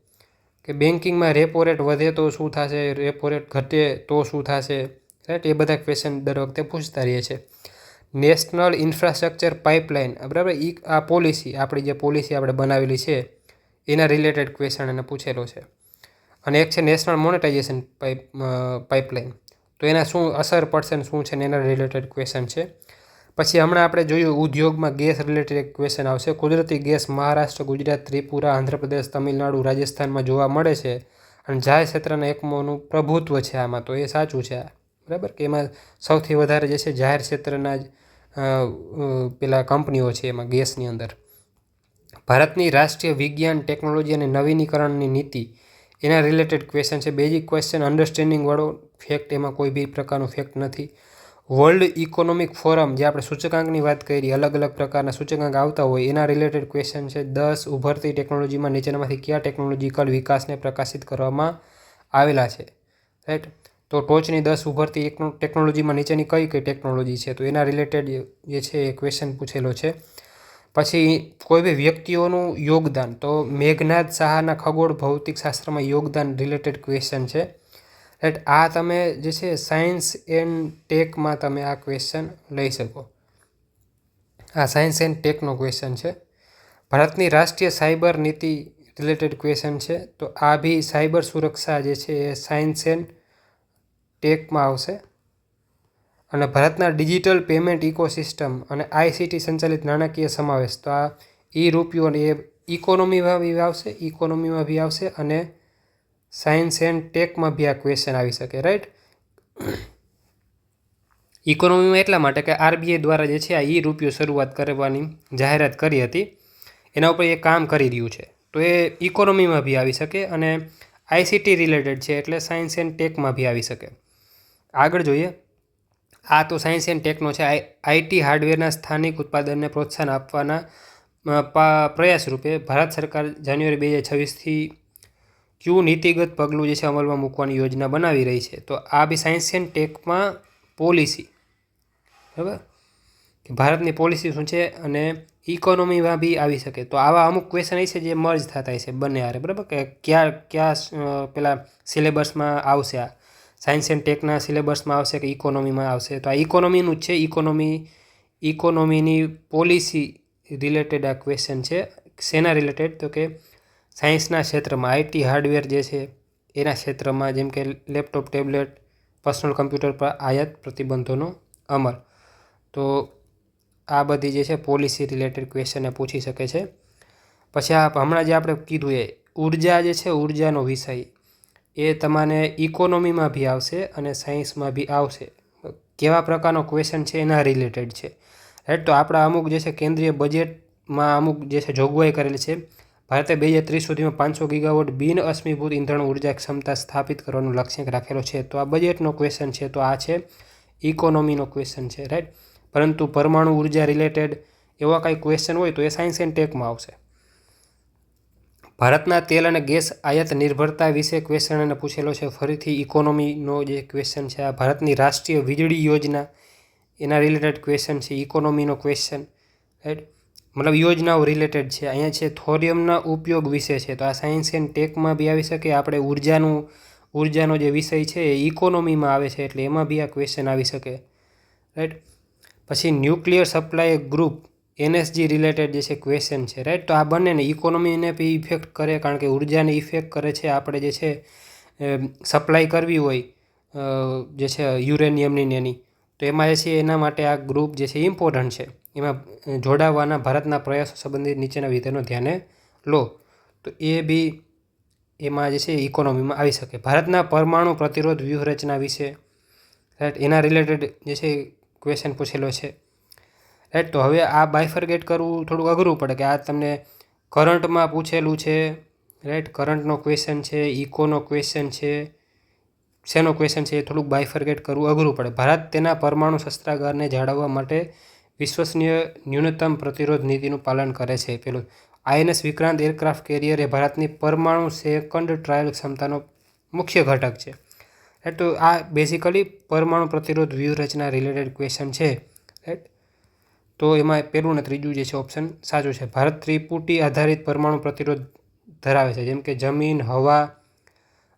કે બેન્કિંગમાં રેપો રેટ વધે તો શું થશે, રેપો રેટ ઘટે તો શું થશે. રાઈટ. એ બધા ક્વેશ્ચન દર વખતે પૂછતા રહીએ છે. નેશનલ ઇન્ફ્રાસ્ટ્રક્ચર પાઇપલાઇન, બરાબર, આ પોલિસી, આપણી જે પોલિસી આપણે બનાવેલી છે એના રિલેટેડ ક્વેશ્ચન એને પૂછેલો છે. અને એક છે નેશનલ મોનેટાઇઝેશન પાઇપલાઇન, તો એના શું અસર પડશે ને શું છે ને એના રિલેટેડ ક્વેશ્ચન છે. પછી હમણાં આપણે જોયું ઉદ્યોગમાં ગેસ રિલેટેડ એક ક્વેશ્ચન આવશે. કુદરતી ગેસ મહારાષ્ટ્ર, ગુજરાત, ત્રિપુરા, આંધ્રપ્રદેશ, તમિલનાડુ, રાજસ્થાનમાં જોવા મળે છે અને જાહેર ક્ષેત્રના એકમોનું પ્રભુત્વ છે આમાં. તો એ સાચું છે, બરાબર, કે એમાં સૌથી વધારે જે છે જાહેર ક્ષેત્રના જ પેલા કંપનીઓ છે એમાં ગેસની અંદર. ભારતની રાષ્ટ્રીય વિજ્ઞાન, ટેકનોલોજી અને નવીનીકરણની નીતિ એના રિલેટેડ ક્વેશ્ચન છે. બેઝિક ક્વેશ્ચન, અન્ડરસ્ટેન્ડિંગવાળો. ફેક્ટ, એમાં કોઈ બી પ્રકારનું ફેક્ટ નથી. વર્લ્ડ ઇકોનોમિક ફોરમ, જે આપણે સૂચકાંકની વાત કરી, અલગ અલગ પ્રકારના સૂચકાંક આવતા હોય એના રિલેટેડ ક્વેશ્ચન છે. 10 ઉભરતી ટેકનોલોજીમાં નીચેનામાંથી કયા ટેકનોલોજીકલ વિકાસને પ્રકાશિત કરવામાં આવેલા છે, રાઈટ? તો ટોચની 10 ઉભરતી ટેકનોલોજીમાં નીચેની કઈ કઈ ટેકનોલોજી છે, તો એના રિલેટેડ જે છે એ ક્વેશ્ચન પૂછેલો છે. પછી કોઈ બી વ્યક્તિઓનું યોગદાન, તો મેઘનાદ સાહાના ખગોળ ભૌતિકશાસ્ત્રમાં યોગદાન રિલેટેડ ક્વેશ્ચન છે, રાઈટ? આ તમે જે છે સાયન્સ એન્ડ ટેકમાં તમે આ ક્વેશ્ચન લઈ શકો. આ સાયન્સ એન્ડ ટેકનો ક્વેશ્ચન છે. ભારતની રાષ્ટ્રીય સાયબર નીતિ રિલેટેડ ક્વેશ્ચન છે. તો આ બી સાયબર સુરક્ષા જે છે એ સાયન્સ એન્ડ ટેકમાં આવશે. અને ભારતના ડિજિટલ પેમેન્ટ ઇકોસિસ્ટમ અને ICT સંચાલિત નાણાકીય સમાવેશ, તો આ રૂપિયો અને એ ઇકોનોમીમાં બી આવશે અને સાયન્સ એન્ડ ટેકમાં બી આ ક્વેશ્ચન આવી શકે, રાઈટ? ઇકોનોમીમાં એટલા માટે કે RBI દ્વારા જે છે આ રૂપિયો શરૂઆત કરવાની જાહેરાત કરી હતી, એના ઉપર એ કામ કરી રહ્યું છે, તો એ ઇકોનોમીમાં બી આવી શકે અને ICT રિલેટેડ છે એટલે સાયન્સ એન્ડ ટેકમાં બી આવી શકે. આગળ જોઈએ. આ તો સાયન્સ એન્ડ ટેકનો છે. IT હાર્ડવેરના સ્થાનિક ઉત્પાદનને પ્રોત્સાહન આપવાના પ્રયાસ રૂપે ભારત સરકાર જાન્યુઆરી 2026થી કયું નીતિગત પગલું જે છે અમલમાં મૂકવાની યોજના બનાવી રહી છે, તો આ બી સાયન્સ એન્ડ ટેકમાં પોલિસી, બરાબર, કે ભારતની પોલિસી શું છે અને ઇકોનોમીમાં બી આવી શકે. તો આવા અમુક ક્વેશ્ચન એ છે જે મર્જ થતા છે બંને હારે, બરાબર, કે કયા પેલા સિલેબસમાં આવશે, આ સાયન્સ એન્ડ ટેકના સિલેબસમાં આવશે કે ઇકોનોમીમાં આવશે. તો આ ઇકોનોમીનું જ છે. ઇકોનોમીની પોલિસી રિલેટેડ આ ક્વેશ્ચન છે. શેના રિલેટેડ, તો કે સાયન્સના ક્ષેત્રમાં IT હાર્ડવેર જે છે એના ક્ષેત્રમાં, જેમ કે લેપટોપ, ટેબ્લેટ, પર્સનલ કમ્પ્યુટર પર આયાત પ્રતિબંધોનો અમલ. તો આ બધી જે છે પોલિસી રિલેટેડ ક્વેશ્ચન એ પૂછી શકે છે. પછી આ હમણાં જે આપણે કીધું એ ઉર્જા જે છે, ઉર્જાનો વિષય એ તમારે ઇકોનોમીમાં બી આવશે અને સાયન્સમાં બી આવશે. કેવા પ્રકારનો ક્વેશ્ચન છે એના રિલેટેડ છે, રાઈટ? તો આપણા અમુક જે છે કેન્દ્રીય બજેટમાં અમુક જે છે જોગવાઈ કરેલી છે. ભારતે 2030 સુધીમાં 500 ગીગાવોટ બિન અશ્મિભૂત ઇંધણ ઉર્જા ક્ષમતા સ્થાપિત કરવાનો લક્ષ્યાંક રાખેલો છે. તો આ બજેટનો ક્વેશ્ચન છે, તો આ છે ઇકોનોમીનો ક્વેશ્ચન છે, રાઈટ? પરંતુ પરમાણુ ઉર્જા રિલેટેડ એવા કાંઈ ક્વેશ્ચન હોય તો એ સાયન્સ એન્ડ ટેકમાં આવશે. ભારતના તેલ અને ગેસ આયાત નિર્ભરતા વિશે ક્વેશ્ચન એને પૂછેલો છે. ફરીથી ઇકોનોમીનો જે ક્વેશ્ચન છે. આ ભારતની રાષ્ટ્રીય વીજળી યોજના એના રિલેટેડ ક્વેશ્ચન છે, ઇકોનોમીનો ક્વેશ્ચન, રાઈટ? મતલબ યોજનાઓ રિલેટેડ છે. અહીંયા છે થોરિયમના ઉપયોગ વિશે છે, તો આ સાયન્સ એન્ડ ટેકમાં બી આવી શકે. આપણે ઉર્જાનો જે વિષય છે એ ઇકોનોમીમાં આવે છે એટલે એમાં બી આ ક્વેશ્ચન આવી શકે, રાઈટ? પછી nuclear supply group NSG related જે છે ક્વેશ્ચન છે, રાઈટ? તો આ બંનેને ઇકોનોમીને બી ઇફેક્ટ કરે, કારણ કે ઉર્જાને ઇફેક્ટ કરે છે. આપણે જે છે સપ્લાય કરવી હોય જે છે યુરેનિયમની એની, તો એમાં જે છે એના માટે આ ગ્રુપ જે છે ઇમ્પોર્ટન્ટ છે. એમાં જોડાવાના ભારતના પ્રયાસો સંબંધિત નીચેના વિધાનો ધ્યાને લો, તો એ બી એમાં જે છે ઇકોનોમીમાં આવી શકે. ભારતના પરમાણુ પ્રતિરોધ વ્યૂહરચના વિશે, રાઈટ, એના રિલેટેડ જે છે ક્વેશ્ચન પૂછેલો છે, રાઈટ? તો હવે આ બાયફર્ગેટ કરવું થોડું અઘરું પડે કે આ તમને કરંટમાં પૂછેલું છે, રાઈટ? કરંટનો ક્વેશ્ચન છે, ઇકોનો ક્વેશ્ચન છે, શેનો ક્વેશ્ચન છે, એ થોડુંક બાયફર્ગેટ કરવું અઘરું પડે. ભારત તેના પરમાણુ શસ્ત્રાગારને જાળવવા માટે વિશ્વસનીય ન્યૂનતમ પ્રતિરોધ નીતિનું પાલન કરે છે. પેલું INS વિક્રાંત એરક્રાફ્ટ કેરિયર એ ભારતની પરમાણુ સેકન્ડ ટ્રાયલ ક્ષમતાનો મુખ્ય ઘટક છે, રાઈટ? તો આ બેઝિકલી પરમાણુ પ્રતિરોધ વ્યૂહરચના રિલેટેડ ક્વેશ્ચન છે, રાઈટ? તો એમાં પહેલું ને ત્રીજું જે છે ઓપ્શન સાચું છે. ભારત ત્રિપુટી આધારિત પરમાણુ પ્રતિરોધ ધરાવે છે, જેમ કે જમીન, હવા,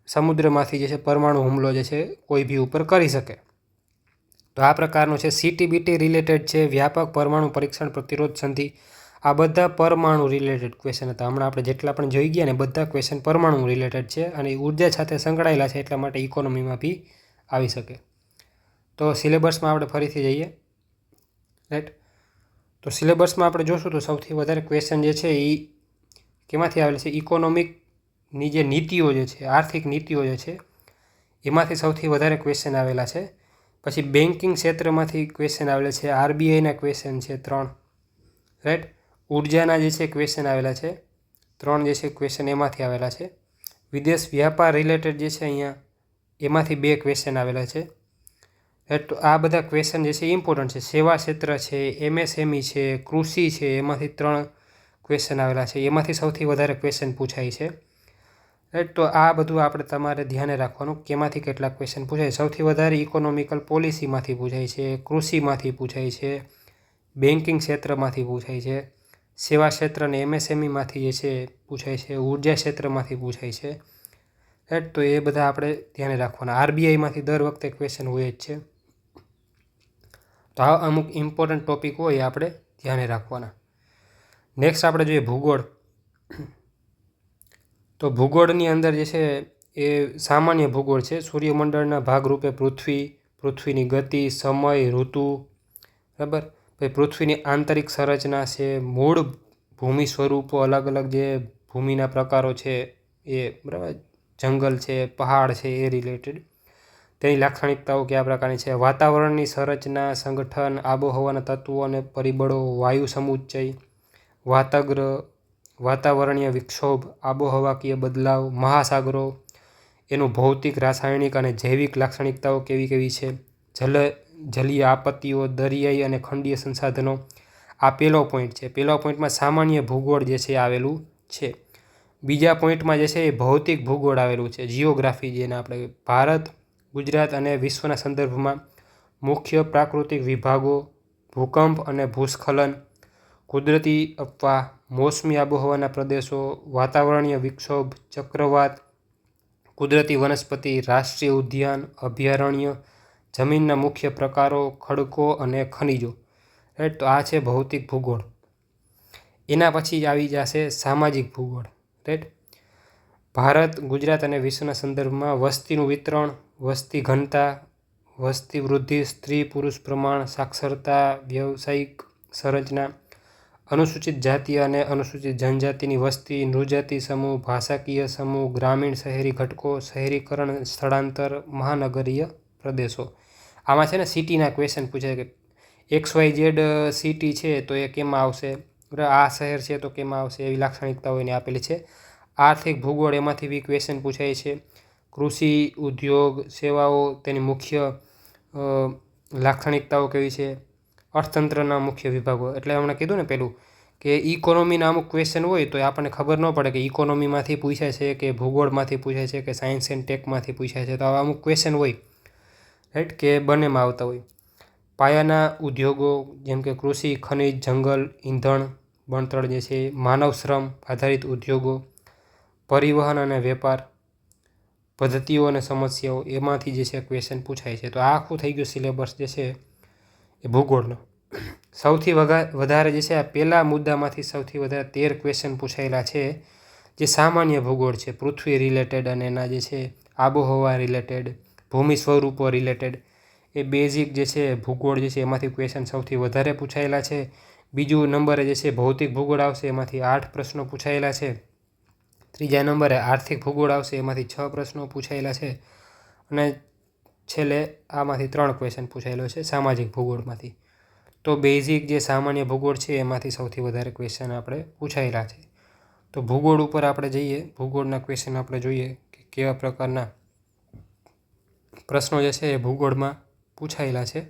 સમુદ્રમાંથી જે છે પરમાણુ હુમલો જે છે કોઈ બી ઉપર કરી શકે. તો આ પ્રકારનું છે. CTBT રિલેટેડ છે, વ્યાપક પરમાણુ પરીક્ષણ પ્રતિરોધ સંધિ. આ બધા પરમાણુ રિલેટેડ ક્વેશ્ચન હતા. હમણાં આપણે જેટલા પણ જોઈ ગયા ને બધા ક્વેશ્ચન પરમાણુ રિલેટેડ છે અને ઉર્જા સાથે સંકળાયેલા છે, એટલા માટે ઇકોનોમીમાં બી આવી શકે. તો સિલેબસમાં આપણે ફરીથી જઈએ. રાઈટ. તો સિલેબસમાં આપણે જોશું તો સૌથી વધારે ક્વેશ્ચન જે છે એ કેમાંથી આવેલા છે? ઇકોનોમિકની જે નીતિઓ જે છે, આર્થિક નીતિઓ જે છે એમાંથી સૌથી વધારે ક્વેશ્ચન આવેલા છે. પછી બેન્કિંગ ક્ષેત્રમાંથી ક્વેશ્ચન આવેલા છે. આરબીઆઈના ક્વેશ્ચન છે 3, રાઈટ. ઉર્જાના જે છે ક્વેશ્ચન આવેલા છે 3 જે છે ક્વેશ્ચન એમાંથી આવેલા છે. વિદેશ વ્યાપાર રિલેટેડ જે છે અહીંયા એમાંથી 2 ક્વેશ્ચન આવેલા છે, રાઈટ. તો આ બધા ક્વેશ્ચન જે છે ઇમ્પોર્ટન્ટ છે. સેવા ક્ષેત્ર છે, એમએસએમઈ છે, કૃષિ છે, એમાંથી 3 ક્વેશ્ચન આવેલા છે. એમાંથી સૌથી વધારે ક્વેશ્ચન પૂછાય છે, રાઈટ. તો આ બધું આપણે તમારે ધ્યાને રાખવાનું કેમાંથી કેટલા ક્વેશ્ચન પૂછાય. સૌથી વધારે ઇકોનોમિકલ પોલિસીમાંથી પૂછાય છે, કૃષિમાંથી પૂછાય છે, બેન્કિંગ ક્ષેત્રમાંથી પૂછાય છે, સેવા ક્ષેત્ર અને એમએસએમઈમાંથી જે છે પૂછાય છે, ઉર્જા ક્ષેત્રમાંથી પૂછાય છે, રાઈટ. તો એ બધા આપણે ધ્યાને રાખવાના. આરબીઆઈમાંથી દર વખતે ક્વેશ્ચન હોય જ છે. તો આ અમુક ઇમ્પોર્ટન્ટ ટોપિક હોય એ આપણે ધ્યાને રાખવાના. નેક્સ્ટ આપણે જોઈએ ભૂગોળ. તો ભૂગોળની અંદર જે છે એ સામાન્ય ભૂગોળ છે. સૂર્યમંડળના ભાગરૂપે પૃથ્વીની ગતિ, સમય, ઋતુ, બરાબર. પછી પૃથ્વીની આંતરિક સંરચના છે, મૂળ ભૂમિ સ્વરૂપો, અલગ અલગ જે ભૂમિના પ્રકારો છે એ, બરાબર. જંગલ છે, પહાડ છે, એ રિલેટેડ તેની લાક્ષણિકતાઓ કયા પ્રકારની છે. વાતાવરણની સંરચના, સંગઠન, આબોહવાના તત્વો અને પરિબળો, વાયુ સમુચ્ચય, વાતાવરણીય વિક્ષોભ, આબોહવાકીય બદલાવ, મહાસાગરો, એનું ભૌતિક, રાસાયણિક અને જૈવિક લાક્ષણિકતાઓ કેવી કેવી છે. જલીય આપત્તિઓ, દરિયાઈ અને ખંડીય સંસાધનો. આ પહેલો પોઈન્ટ છે. પહેલો પોઈન્ટમાં સામાન્ય ભૂગોળ જે છે આવેલું છે. બીજા પોઈન્ટમાં જે છે એ ભૌતિક ભૂગોળ આવેલું છે, જિયોગ્રાફી, જેને આપણે ભારત, ગુજરાત અને વિશ્વના સંદર્ભમાં મુખ્ય પ્રાકૃતિક વિભાગો, ભૂકંપ અને ભૂસ્ખલન, કુદરતી અપવા, મોસમી આબોહવાના પ્રદેશો, વાતાવરણીય વિક્ષોભ, ચક્રવાત, કુદરતી વનસ્પતિ, રાષ્ટ્રીય ઉદ્યાન, અભયારણ્ય, જમીનના મુખ્ય પ્રકારો, ખડકો અને ખનિજો, રાઈટ. તો આ છે ભૌતિક ભૂગોળ. એના પછી જ આવી જશે સામાજિક ભૂગોળ, રાઈટ. ભારત, ગુજરાત અને વિશ્વના સંદર્ભમાં વસ્તીનું વિતરણ, વસ્તી ઘનતા, વસ્તી વૃદ્ધિ, સ્ત્રી પુરુષ પ્રમાણ, સાક્ષરતા, વ્યવસાયિક સંરચના, અનુસૂચિત જાતિ અને અનુસૂચિત જનજાતિની વસ્તી, નૃજાતિ સમૂહ, ભાષાકીય સમૂહ, ગ્રામીણ શહેરી ઘટકો, શહેરીકરણ, સ્થળાંતર, મહાનગરીય પ્રદેશો. આમાં છે ને સિટીના ક્વેશ્ચન પૂછાય કે XYZ સિટી છે તો એ કેમાં આવશે, આ શહેર છે તો કેમાં આવશે, એવી લાક્ષણિકતાઓ એને આપેલી છે. આર્થિક ભૂગોળ, એમાંથી બી ક્વેશ્ચન પૂછાય છે. કૃષિ, ઉદ્યોગ, સેવાઓ, તેની મુખ્ય લાક્ષણિકતાઓ કેવી છે. અર્થતંત્રના મુખ્ય વિભાગો, એટલે હમણાં કીધું ને પેલું કે ઇકોનોમીના અમુક ક્વેશ્ચન હોય તો આપણને ખબર ન પડે કે ઇકોનોમીમાંથી પૂછાય છે કે ભૂગોળમાંથી પૂછાય છે કે સાયન્સ એન્ડ ટેકમાંથી પૂછાય છે. તો આવા અમુક ક્વેશ્ચન હોય, રાઈટ, કે બંનેમાં આવતા હોય. પાયાના ઉદ્યોગો જેમ કે કૃષિ, ખનિજ, જંગલ, ઈંધણ, બણતણ જે છે, માનવ શ્રમ આધારિત ઉદ્યોગો, પરિવહન અને વેપાર, પદ્ધતિઓ અને સમસ્યાઓ, એમાંથી જે છે ક્વેશ્ચન પૂછાય છે. તો આ આખું થઈ ગયું સિલેબસ જે છે એ ભૂગોળનો. સૌથી વધારે જે છે આ પહેલા મુદ્દામાંથી સૌથી વધારે 13 ક્વેશ્ચન પૂછાયેલા છે જે સામાન્ય ભૂગોળ છે, પૃથ્વી રિલેટેડ અને એના જે છે આબોહવા રિલેટેડ, ભૂમિ સ્વરૂપો રિલેટેડ. એ બેઝિક જે છે ભૂગોળ જે છે એમાંથી ક્વેશ્ચન સૌથી વધારે પૂછાયેલા છે. બીજું નંબરે જે છે ભૌતિક ભૂગોળ આવશે, એમાંથી 8 પ્રશ્નો પૂછાયેલા છે. ત્રીજા નંબરે આર્થિક ભૂગોળ આવશે, એમાંથી 6 પ્રશ્નો પૂછાયેલા છે. અને છેલ્લે આમાંથી 3 ક્વેશ્ચન પૂછાયેલો છે સામાજિક ભૂગોળમાંથી. તો બેઝિક જે સામાન્ય ભૂગોળ છે એમાંથી સૌથી વધારે ક્વેશ્ચન આપણે પૂછાયેલા છે. તો ભૂગોળ ઉપર આપણે જઈએ, ભૂગોળના ક્વેશ્ચન આપણે જોઈએ કે કેવા પ્રકારના પ્રશ્નો જે છે એ ભૂગોળમાં પૂછાયેલા છે.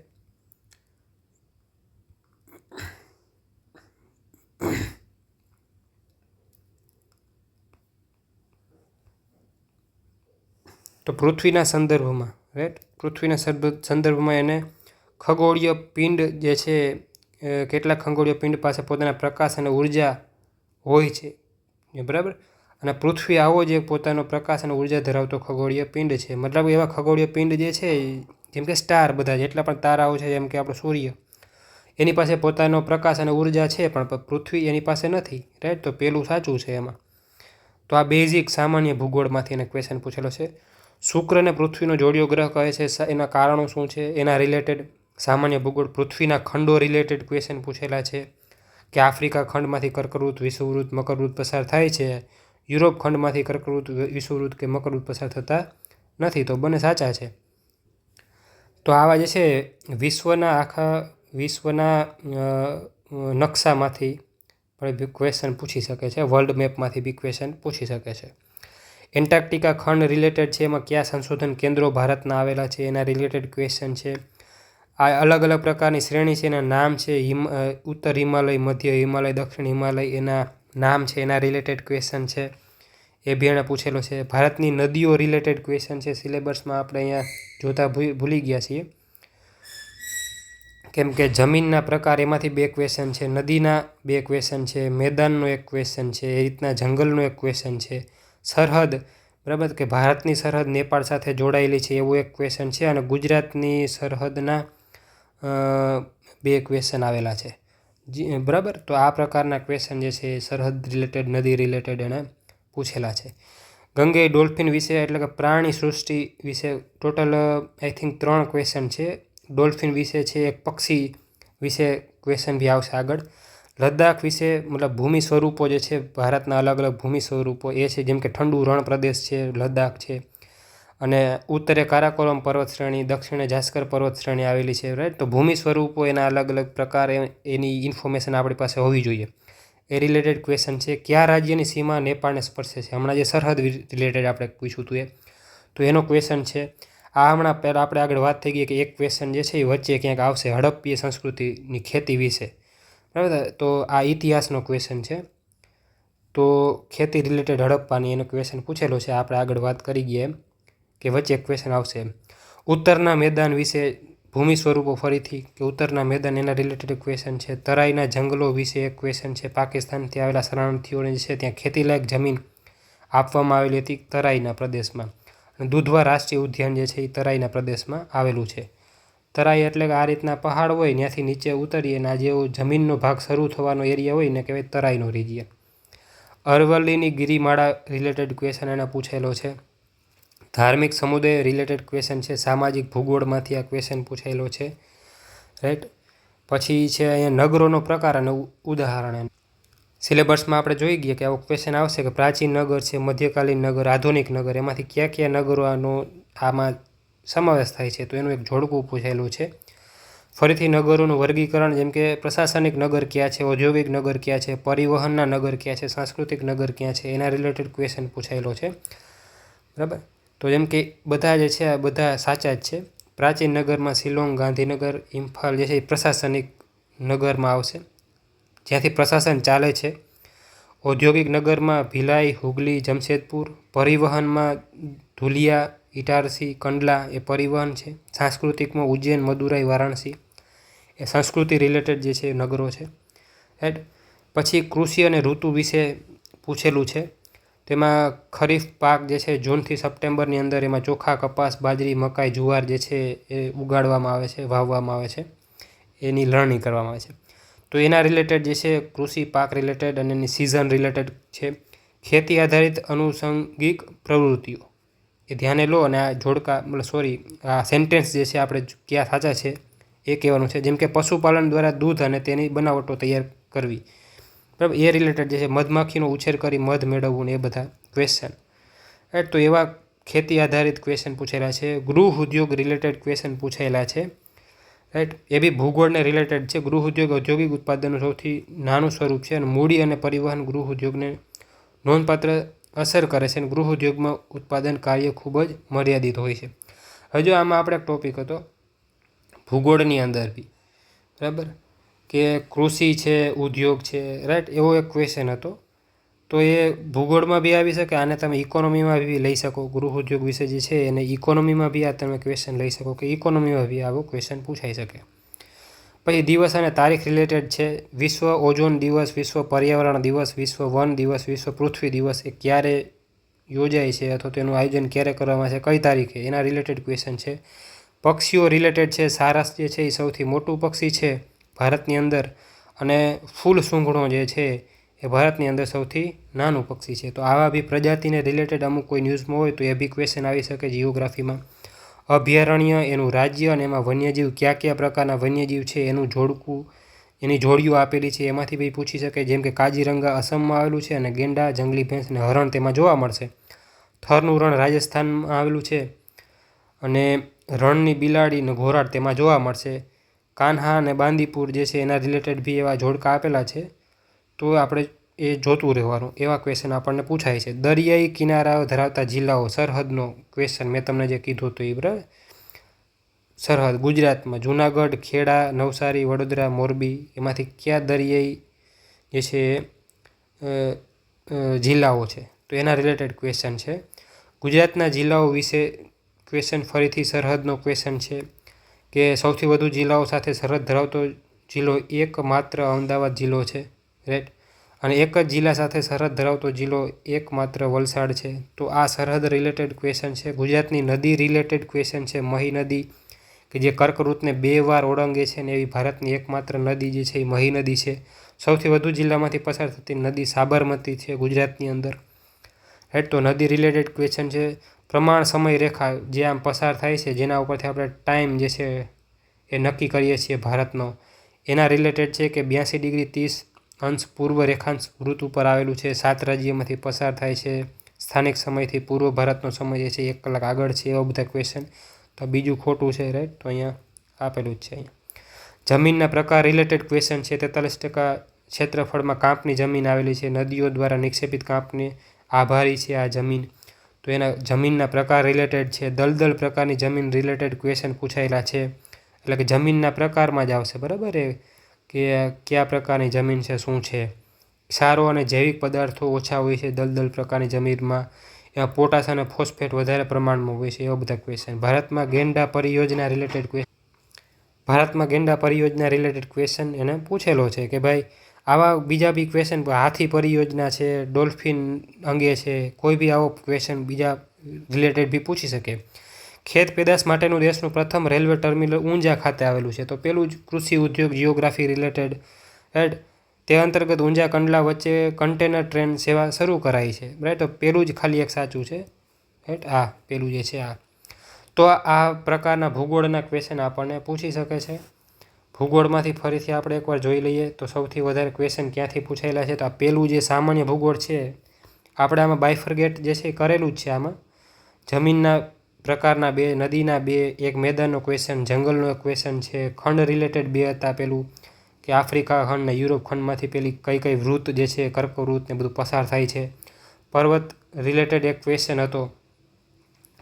તો પૃથ્વીના સંદર્ભમાં, રાઈટ, પૃથ્વીના સંદર્ભમાં એને ખગોળીય પિંડ જે છે, કેટલાક ખગોળીય પિંડ પાસે પોતાના પ્રકાશ અને ઉર્જા હોય છે, બરાબર. અને પૃથ્વી આવો જે પોતાનો પ્રકાશ અને ઉર્જા ધરાવતો ખગોળીય પિંડ છે. મતલબ એવા ખગોળીય પિંડ જે છે જેમ કે સ્ટાર, બધા જેટલા પણ તારાઓ છે જેમ કે આપણો સૂર્ય, એની પાસે પોતાનો પ્રકાશ અને ઉર્જા છે, પણ પૃથ્વી એની પાસે નથી, રાઈટ. તો પેલું સાચું છે એમાં. તો આ બેઝિક સામાન્ય ભૂગોળમાંથી એને ક્વેશ્ચન પૂછેલો છે. શુક્ર અને પૃથ્વીનો જોડિયો ગ્રહ કહે છે, એના કારણો શું છે, એના રિલેટેડ સામાન્ય ભૂગોળ પૃથ્વીના ખંડો રિલેટેડ ક્વેશ્ચન પૂછેલા છે કે આફ્રિકા ખંડમાંથી કર્કવૃત, વિષુવવૃત્ત, મકરવૃત્ત પસાર થાય છે, યુરોપ ખંડમાંથી કર્કવૃત, વિષુવવૃત્ત કે મકરવૃત્ત પસાર થતા નથી, તો બંને સાચા છે. તો આવા જે છે આખા વિશ્વના નકશામાંથી પણ બી ક્વેશ્ચન પૂછી શકે છે, વર્લ્ડ મેપમાંથી બી ક્વેશ્ચન પૂછી શકે છે. એન્ટાર્કટિકા ખંડ રિલેટેડ છે, એમાં કયા સંશોધન કેન્દ્રો ભારતના આવેલા છે એના રિલેટેડ ક્વેશ્ચન છે. આ અલગ અલગ પ્રકારની શ્રેણી છે, એના નામ છે, ઉત્તર હિમાલય, મધ્ય હિમાલય, દક્ષિણ હિમાલય, એના નામ છે, એના રિલેટેડ ક્વેશ્ચન છે, એ બી એણે પૂછેલો છે. ભારતની નદીઓ રિલેટેડ ક્વેશ્ચન છે, સિલેબસમાં આપણે અહીંયા જોતા ભૂલી ગયા છીએ, કેમ કે જમીનના પ્રકાર એમાંથી 2 ક્વેશ્ચન છે, નદીના 2 ક્વેશ્ચન છે, મેદાનનો 1 ક્વેશ્ચન છે, એ રીતના જંગલનો 1 ક્વેશ્ચન છે, સરહદ, બરાબર, કે ભારતની સરહદ નેપાળ સાથે જોડાયેલી છે એવું 1 ક્વેશ્ચન છે, અને ગુજરાતની સરહદના 2 ક્વેશ્ચન આવેલા છે, બરાબર. તો આ પ્રકારના ક્વેશ્ચન જે છે એ સરહદ રિલેટેડ, નદી રિલેટેડ એણે પૂછેલા છે. ગંગે ડોલ્ફિન વિશે એટલે કે પ્રાણી સૃષ્ટિ વિશે ટોટલ આઈ થિંક 3 ક્વેશ્ચન છે. ડોલ્ફિન વિશે છે, એક પક્ષી વિશે ક્વેશ્ચન બી આવશે આગળ. લદ્દાખ વિશે મતલબ ભૂમિ સ્વરૂપો જે છે ભારતના અલગ અલગ ભૂમિ સ્વરૂપો એ છે, જેમ કે ઠંડુ રણ પ્રદેશ છે લદ્દાખ છે, અને ઉત્તરે કારાકોરમ પર્વત શ્રેણી, દક્ષિણે જાસ્કર પર્વત શ્રેણી આવેલી છે, રાઈટ. તો ભૂમિ સ્વરૂપો એના અલગ અલગ પ્રકાર, એની ઇન્ફોર્મેશન આપણી પાસે હોવી જોઈએ. એ રિલેટેડ ક્વેશ્ચન છે. કયા રાજ્યની સીમા નેપાળને સ્પર્શે છે, હમણાં જે સરહદ રિલેટેડ આપણે પૂછ્યું હતું તો એનો ક્વેશ્ચન છે. આ હમણાં પહેલાં આપણે આગળ વાત થઈ ગઈ કે એક ક્વેશ્ચન જે છે એ વચ્ચે ક્યાંક આવશે, હડપ્પીય સંસ્કૃતિની ખેતી વિશે, બરાબર. તો આ ઇતિહાસનો ક્વેશ્ચન છે. તો ખેતી રિલેટેડ હડપ્પાની એનો ક્વેશ્ચન પૂછેલો છે, આપણે આગળ વાત કરી ગયા એમ કે વચ્ચે એક ક્વેશ્ચન આવશે એમ. ઉત્તરના મેદાન વિશે ભૂમિ સ્વરૂપો ફરીથી કે ઉત્તરના મેદાન એના રિલેટેડ ક્વેશ્ચન છે. તરાઈના જંગલો વિશે એક ક્વેશ્ચન છે. પાકિસ્તાનથી આવેલા શરણાર્થીઓને જે છે ત્યાં ખેતીલાયક જમીન આપવામાં આવેલી હતી તરાઈના પ્રદેશમાં. અને દુધવા રાષ્ટ્રીય ઉદ્યાન જે છે એ તરાઈના પ્રદેશમાં આવેલું છે. તરાઈ એટલે કે આ રીતના પહાડ હોય ત્યાંથી નીચે ઉતરીએ અને આ જેવો જમીનનો ભાગ શરૂ થવાનો એરિયા હોય ને કહેવાય તરાઈનો રિજિયન. અરવલ્લીની ગિરિમાળા રિલેટેડ ક્વેશ્ચન એને પૂછેલો છે. ધાર્મિક સમુદાય રિલેટેડ ક્વેશ્ચન છે. સામાજિક ભૂગોળમાંથી આ ક્વેશ્ચન પૂછાયેલો છે, રાઈટ. પછી છે અહીંયા નગરોનો પ્રકાર અને ઉદાહરણ. સિલેબસમાં આપણે જોઈ ગયા કે આવો ક્વેશ્ચન આવશે કે પ્રાચીન નગર છે, મધ્યકાલીન નગર, આધુનિક નગર, એમાંથી કયા કયા નગરોનો આમાં સમાવેશ થાય છે, તો એનું એક જોડકું પૂછાયેલું છે. ફરીથી નગરોનું વર્ગીકરણ, જેમ કે પ્રશાસનિક નગર ક્યાં છે, ઔદ્યોગિક નગર ક્યાં છે, પરિવહનના નગર ક્યાં છે, સાંસ્કૃતિક નગર ક્યાં છે, એના રિલેટેડ ક્વેશ્ચન પૂછાયેલો છે, બરાબર. તો જેમ કે બધા જે છે આ બધા સાચા જ છે. પ્રાચીન નગરમાં શિલોંગ, ગાંધીનગર, ઇમ્ફાલ જે છે એ પ્રશાસનિક નગરમાં આવશે, જ્યાંથી પ્રશાસન ચાલે છે. ઔદ્યોગિક નગરમાં ભિલાઈ, હુગલી, જમશેદપુર. પરિવહનમાં ધુલિયા, ઇટારસી, કંડલા એ પરિવહન છે. સાંસ્કૃતિકમાં ઉજ્જૈન, મદુરાઈ, વારાણસી એ સંસ્કૃતિ રિલેટેડ જે છે નગરો છે, રાઈટ. પછી કૃષિ અને ઋતુ વિશે પૂછેલું છે. તેમાં ખરીફ પાક જે છે જૂનથી સપ્ટેમ્બરની અંદર એમાં ચોખા, કપાસ, બાજરી, મકાઈ, જુવાર જે છે એ ઉગાડવામાં આવે છે, વાવવામાં આવે છે, એની લણણી કરવામાં આવે છે. તો એના રિલેટેડ જે છે કૃષિ પાક રિલેટેડ અને એની સિઝન રિલેટેડ છે. ખેતી આધારિત આનુષંગિક પ્રવૃત્તિઓ એ ધ્યાને લો, અને આ જોડકા આ સેન્ટેન્સ જે છે આપણે ક્યાં સાચા છે એ કહેવાનું છે. જેમ કે પશુપાલન દ્વારા દૂધ અને તેની બનાવટો તૈયાર કરવી, બરાબર, એ રિલેટેડ જે છે મધમાખીનો ઉછેર કરી મધ મેળવવું ને એ બધા ક્વેશ્ચન, રાઈટ. તો એવા ખેતી આધારિત ક્વેશ્ચન પૂછેલા છે. ગૃહ ઉદ્યોગ રિલેટેડ ક્વેશ્ચન પૂછાયેલા છે, રાઈટ. એ બી ભૂગોળને રિલેટેડ છે. ગૃહ ઉદ્યોગ ઔદ્યોગિક ઉત્પાદનનું સૌથી નાનું સ્વરૂપ છે, અને મૂડી અને પરિવહન ગૃહ ઉદ્યોગને નોંધપાત્ર અસર કરે છે, અને ગૃહ ઉદ્યોગમાં ઉત્પાદન કાર્ય ખૂબ જ મર્યાદિત હોય છે. હજુ આમાં આપણે એક ટોપિક હતો ભૂગોળની અંદર બી, બરાબર, કે કૃષિ છે, ઉદ્યોગ છે, રાઈટ, એવો એક ક્વેશ્ચન હતો. તો એ ભૂગોળમાં બી આવી શકે, આને તમે ઇકોનોમીમાં બી લઈ શકો. ગૃહ ઉદ્યોગ વિશે જે છે એને ઇકોનોમીમાં બી આ તમે ક્વેશ્ચન લઈ શકો કે ઇકોનોમીમાં બી આવો ક્વેશ્ચન પૂછાઈ શકે. પછી દિવસ અને તારીખ રિલેટેડ છે. વિશ્વ ઓઝોન દિવસ, વિશ્વ પર્યાવરણ દિવસ, વિશ્વ વન દિવસ, વિશ્વ પૃથ્વી દિવસ એ ક્યારે યોજાય છે અથવા તેનું આયોજન ક્યારે કરવામાં છે, કઈ તારીખે, એના રિલેટેડ ક્વેશ્ચન છે. પક્ષીઓ રિલેટેડ છે. સારસ જે છે એ સૌથી મોટું પક્ષી છે ભારતની અંદર, અને ફૂલ સૂંઘણો જે છે એ ભારતની અંદર સૌથી નાનું પક્ષી છે. તો આવા બી પ્રજાતિને રિલેટેડ અમુક કોઈ ન્યૂઝમાં હોય તો એ બી ક્વેશ્ચન આવી શકે જિયોગ્રાફીમાં. અભયારણ્ય, એનું રાજ્ય અને એમાં વન્યજીવ કયા કયા પ્રકારના વન્યજીવ છે એનું જોડકું, એની જોડીઓ આપેલી છે. એમાંથી બી પૂછી શકે, જેમ કે કાજીરંગા અસમમાં આવેલું છે અને ગેંડા, જંગલી ભેંસ અને હરણ તેમાં જોવા મળશે. થરનું રણ રાજસ્થાનમાં આવેલું છે અને રણની બિલાડી અને ઘોરાડ તેમાં જોવા મળશે. કાન્હા અને બાંદીપુર જે છે એના રિલેટેડ બી એવા જોડકા આપેલા છે, તો આપણે એ જોતું રહેવાનું. એવા ક્વેશ્ચન આપણને પૂછાય છે. દરિયાઈ કિનારાઓ ધરાવતા જિલ્લાઓ, સરહદનો ક્વેશ્ચન મેં તમને જે કીધું હતું એ બરાબર. સરહદ ગુજરાતમાં જૂનાગઢ, ખેડા, નવસારી, વડોદરા, મોરબી, એમાંથી કયા દરિયાઈ જે છે જિલ્લાઓ છે, તો એના રિલેટેડ ક્વેશ્ચન છે. ગુજરાતના જિલ્લાઓ વિશે ક્વેશ્ચન ફરીથી સરહદનો ક્વેશ્ચન છે કે સૌથી વધુ જિલ્લાઓ સાથે સરહદ ધરાવતો જિલ્લો એકમાત્ર અમદાવાદ જિલ્લો છે, રાઈટ. અને એક જ જિલ્લા સાથે સરહદ ધરાવતો જિલ્લો એકમાત્ર વલસાડ છે. તો આ સરહદ રિલેટેડ ક્વેશ્ચન છે. ગુજરાતની નદી રિલેટેડ ક્વેશ્ચન છે. મહી નદી કે જે કર્કવૃતને 2 વાર ઓળંગે છે, ને એવી ભારતની એકમાત્ર નદી જે છે એ મહી નદી છે. સૌથી વધુ જિલ્લામાંથી પસાર થતી નદી સાબરમતી છે ગુજરાતની અંદર, રાઈટ. તો નદી રિલેટેડ ક્વેશ્ચન છે. પ્રમાણ સમય રેખા જે આમ પસાર થાય છે, જેના ઉપરથી આપણે ટાઈમ જે છે એ નક્કી કરીએ છીએ ભારતનો, એના રિલેટેડ છે કે 82°30' પૂર્વ રેખાંશ વૃત્ત ઉપર આવેલું છે. 7 રાજ્યમાંથી પસાર થાય છે. સ્થાનિક સમયથી પૂર્વ ભારતનો સમય જે છે 1 કલાક આગળ છે. એવા બધા ક્વેશ્ચન. તો બીજું ખોટું છે, રાઈટ. તો અહીંયા આપેલું જ છે. અહીંયા જમીનના પ્રકાર રિલેટેડ ક્વેશ્ચન છે. 43% ક્ષેત્રફળમાં કાંપની જમીન આવેલી છે. નદીઓ દ્વારા નિક્ષેપિત કાંપને આભારી છે આ જમીન. તો એના જમીનના પ્રકાર રિલેટેડ છે. દલદલ પ્રકારની જમીન રિલેટેડ ક્વેશ્ચન પૂછાયેલા છે. એટલે કે જમીનના પ્રકારમાં જ આવશે, બરાબર, એ કે કયા પ્રકારની જમીન છે, શું છે. ક્ષારો અને જૈવિક પદાર્થો ઓછા હોય છે દલદલ પ્રકારની જમીનમાં. એમાં પોટાશ અને ફોસ્ફેટ વધારે પ્રમાણમાં હોય છે. એવા બધા ક્વેશ્ચન. ભારતમાં ગેંડા પરિયોજના રિલેટેડ ક્વેશ્ચન એને પૂછેલો છે કે ભાઈ આવા બીજા બી ક્વેશ્ચન, હાથી પરિયોજના છે, ડોલ્ફિન અંગે છે, કોઈ બી આવો ક્વેશ્ચન બીજા રિલેટેડ બી પૂછી શકે. ખેત પેદાશ માટેનું દેશનું પ્રથમ રેલવે ટર્મિનલ ઊંઝા ખાતે આવેલું છે. તો પેલું જ કૃષિ ઉદ્યોગ જિયોગ્રાફી રિલેટેડ, રાઈટ. તે અંતર્ગત ઊંઝા કંડલા વચ્ચે કન્ટેનર ટ્રેન સેવા શરૂ કરાઈ છે, રાઈટ. તો પેલું જ ખાલી એક સાચું છે, રાઈટ. આ પેલું જે છે આ. તો આ પ્રકારના ભૂગોળના ક્વેશ્ચન આપણને પૂછી શકે છે. ભૂગોળમાંથી ફરીથી આપણે એકવાર જોઈ લઈએ તો સૌથી વધારે ક્વેશ્ચન ક્યાંથી પૂછાયેલા છે. તો આ પેલું જે સામાન્ય ભૂગોળ છે, આપણે આમાં બાયફર્ગેટ જે છે એ કરેલું જ છે. આમાં જમીનના પ્રકારના 2, નદીના 2, એક મેદાનનો ક્વેશ્ચન, જંગલનો એક ક્વેશ્ચન છે. ખંડ રિલેટેડ 2 હતા. પેલું કે આફ્રિકા ખંડ ને યુરોપ ખંડમાંથી પેલી કઈ કઈ વૃત્ત જે છે કર્કવૃત્ત ને બધું પસાર થાય છે. પર્વત રિલેટેડ એક ક્વેશ્ચન હતો.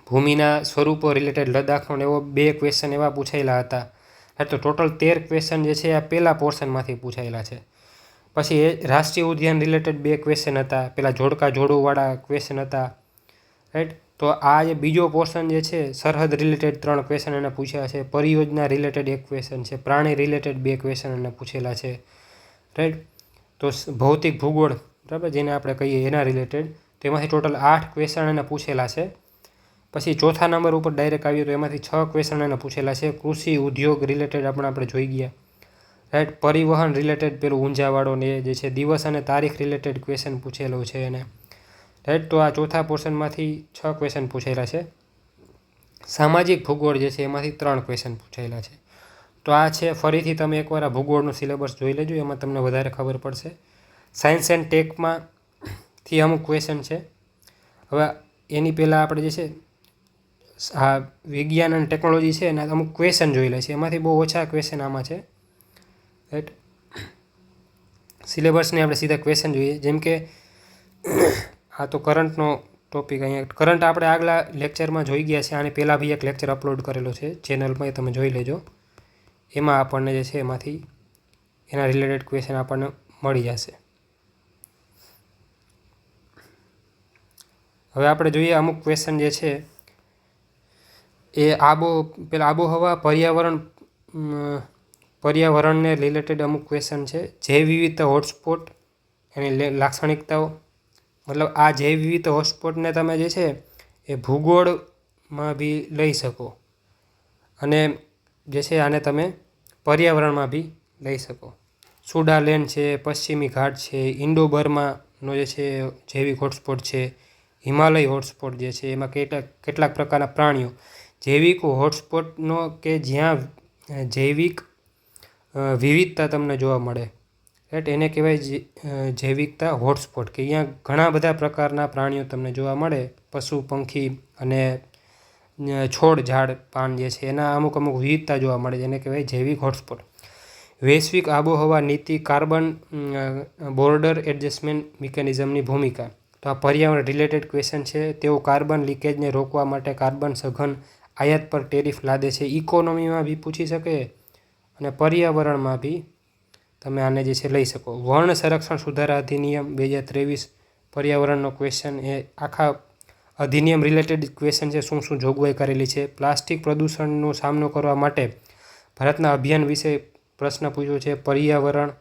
ભૂમિના સ્વરૂપો રિલેટેડ લદ્દાખનો એવો 2 ક્વેશ્ચન એવા પૂછાયેલા હતા. તો ટોટલ 13 ક્વેશ્ચન જે છે આ પહેલા પોર્શનમાંથી પૂછાયેલા છે. પછી એ રાષ્ટ્રીય ઉદ્યાન રિલેટેડ 2 ક્વેશ્ચન હતા. પેલા જોડકા જોડોવાળા ક્વેશ્ચન હતા, રાઈટ. તો આ જે બીજો પોર્શન જે છે સરહદ રિલેટેડ 3 ક્વેશ્ચન એને પૂછ્યા છે. પરિયોજના રિલેટેડ 1 ક્વેશ્ચન છે. પ્રાણી રિલેટેડ 2 ક્વેશ્ચન એને પૂછેલા છે, રાઈટ. તો ભૌતિક ભૂગોળ, બરાબર, જેને આપણે કહીએ એના રિલેટેડ, તેમાંથી ટોટલ 8 ક્વેશ્ચન એને પૂછેલા છે. પછી ચોથા નંબર ઉપર ડાયરેક્ટ આવ્યું તો એમાંથી 6 ક્વેશ્ચન એને પૂછેલા છે. કૃષિ ઉદ્યોગ રિલેટેડ આપણે જોઈ ગયા, રાઈટ. પરિવહન રિલેટેડ પેલું ઊંઝાવાળો ને જે છે. દિવસ અને તારીખ રિલેટેડ ક્વેશ્ચન પૂછેલો છે એને, રાઈટ. તો આ ચોથા પોર્શનમાંથી 6 ક્વેશ્ચન પૂછાયેલા છે. સામાજિક ભૂગોળ જે છે એમાંથી 3 ક્વેશ્ચન પૂછાયેલા છે. તો આ છે. ફરીથી તમે એકવાર આ ભૂગોળનું સિલેબસ જોઈ લેજો, એમાં તમને વધારે ખબર પડશે. સાયન્સ એન્ડ ટેકમાંથી અમુક ક્વેશ્ચન છે. હવે એની પહેલાં આપણે જે છે આ વિજ્ઞાન અને ટેકનોલોજી છે એના અમુક ક્વેશ્ચન જોઈ લે છે. એમાંથી બહુ ઓછા ક્વેશ્ચન આમાં છે, રાઈટ. સિલેબસને આપણે સીધા ક્વેશ્ચન જોઈએ. જેમ કે આ તો કરંટનો ટોપિક. અહીંયા કરંટ આપણે આગલા લેક્ચરમાં જોઈ ગયા છે. આને પહેલાં બી એક લેક્ચર અપલોડ કરેલો છે ચેનલમાં, તમે જોઈ લેજો. એમાં આપણને જે છે એમાંથી એના રિલેટેડ ક્વેશ્ચન આપણને મળી જશે. હવે આપણે જોઈએ અમુક ક્વેશ્ચન જે છે એ આબોહવા પર્યાવરણને રિલેટેડ અમુક ક્વેશ્ચન છે. જૈવ વિવિધતા હોટસ્પોટ એની લાક્ષણિકતાઓ, મતલબ આ જૈવ વિવિધતા હોટસ્પોટને તમે જે છે એ ભૂગોળમાં બી લઈ શકો અને જે છે આને તમે પર્યાવરણમાં બી લઈ શકો. સુડાલેન્ડ છે, પશ્ચિમી ઘાટ છે, ઇન્ડો બર્માનો જે છે જૈવિક હોટસ્પોટ છે, હિમાલય હોટસ્પોટ જે છે એમાં કેટલાક પ્રકારના પ્રાણીઓ જૈવિક હોટસ્પોટનો કે જ્યાં જૈવિક વિવિધતા તમને જોવા મળે, રાઈટ, એને કહેવાય જૈવિકતા હોટસ્પોટ, કે અહીંયા ઘણા બધા પ્રકારના પ્રાણીઓ તમને જોવા મળે, પશુ પંખી અને છોડ ઝાડ પાન જે છે એના અમુક વિવિધતા જોવા મળે, જેને કહેવાય જૈવિક હોટસ્પોટ. વૈશ્વિક આબોહવા નીતિ, કાર્બન બોર્ડર એડજસ્ટમેન્ટ મિકેનિઝમની ભૂમિકા. તો આ પર્યાવરણ રિલેટેડ ક્વેશ્ચન છે. તેઓ કાર્બન લીકેજને રોકવા માટે કાર્બન સઘન આયાત પર ટેરિફ લાદે છે. ઇકોનોમીમાં બી પૂછી શકે અને પર્યાવરણમાં બી તમે આને જે છે લઈ શકો. વર્ણ સંરક્ષણ સુધારા અધિનિયમ 2023 પર્યાવરણનો ક્વેશ્ચન, એ આખા અધિનિયમ રિલેટેડ ક્વેશ્ચન છે, શું શું જોગવાઈ કરેલી છે. પ્લાસ્ટિક પ્રદૂષણનો સામનો કરવા માટે ભારતના અભિયાન વિશે પ્રશ્ન પૂછ્યો છે. પર્યાવરણ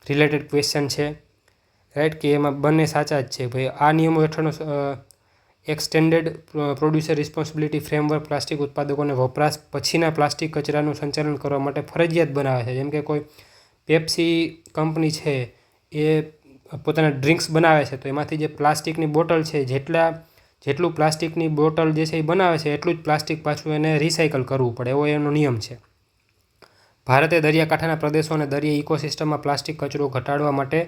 રિલેટેડ ક્વેશ્ચન છે, રાઈટ, કે એમાં બંને સાચા જ છે ભાઈ. આ નિયમો હેઠળનો extended producer responsibility framework plastic ઉત્પાદકોને વપરાશ પછીના પ્લાસ્ટિક કચરાનું સંચાલન કરવા માટે ફરજિયાત બનાવે છે. જેમ કે કોઈ પેપ્સી કંપની છે એ પોતાના ડ્રિંક્સ બનાવે છે, તો એમાંથી જે પ્લાસ્ટિકની બોટલ છે, જેટલું પ્લાસ્ટિકની બોટલ જે છે એ બનાવે છે એટલું જ પ્લાસ્ટિક પાછું એને રિસાયકલ કરવું પડે, એવો એનો નિયમ છે. ભારતે દરિયાકાંઠાના પ્રદેશો અને દરિયાઈ ઇકોસિસ્ટમમાં પ્લાસ્ટિક કચરો ઘટાડવા માટે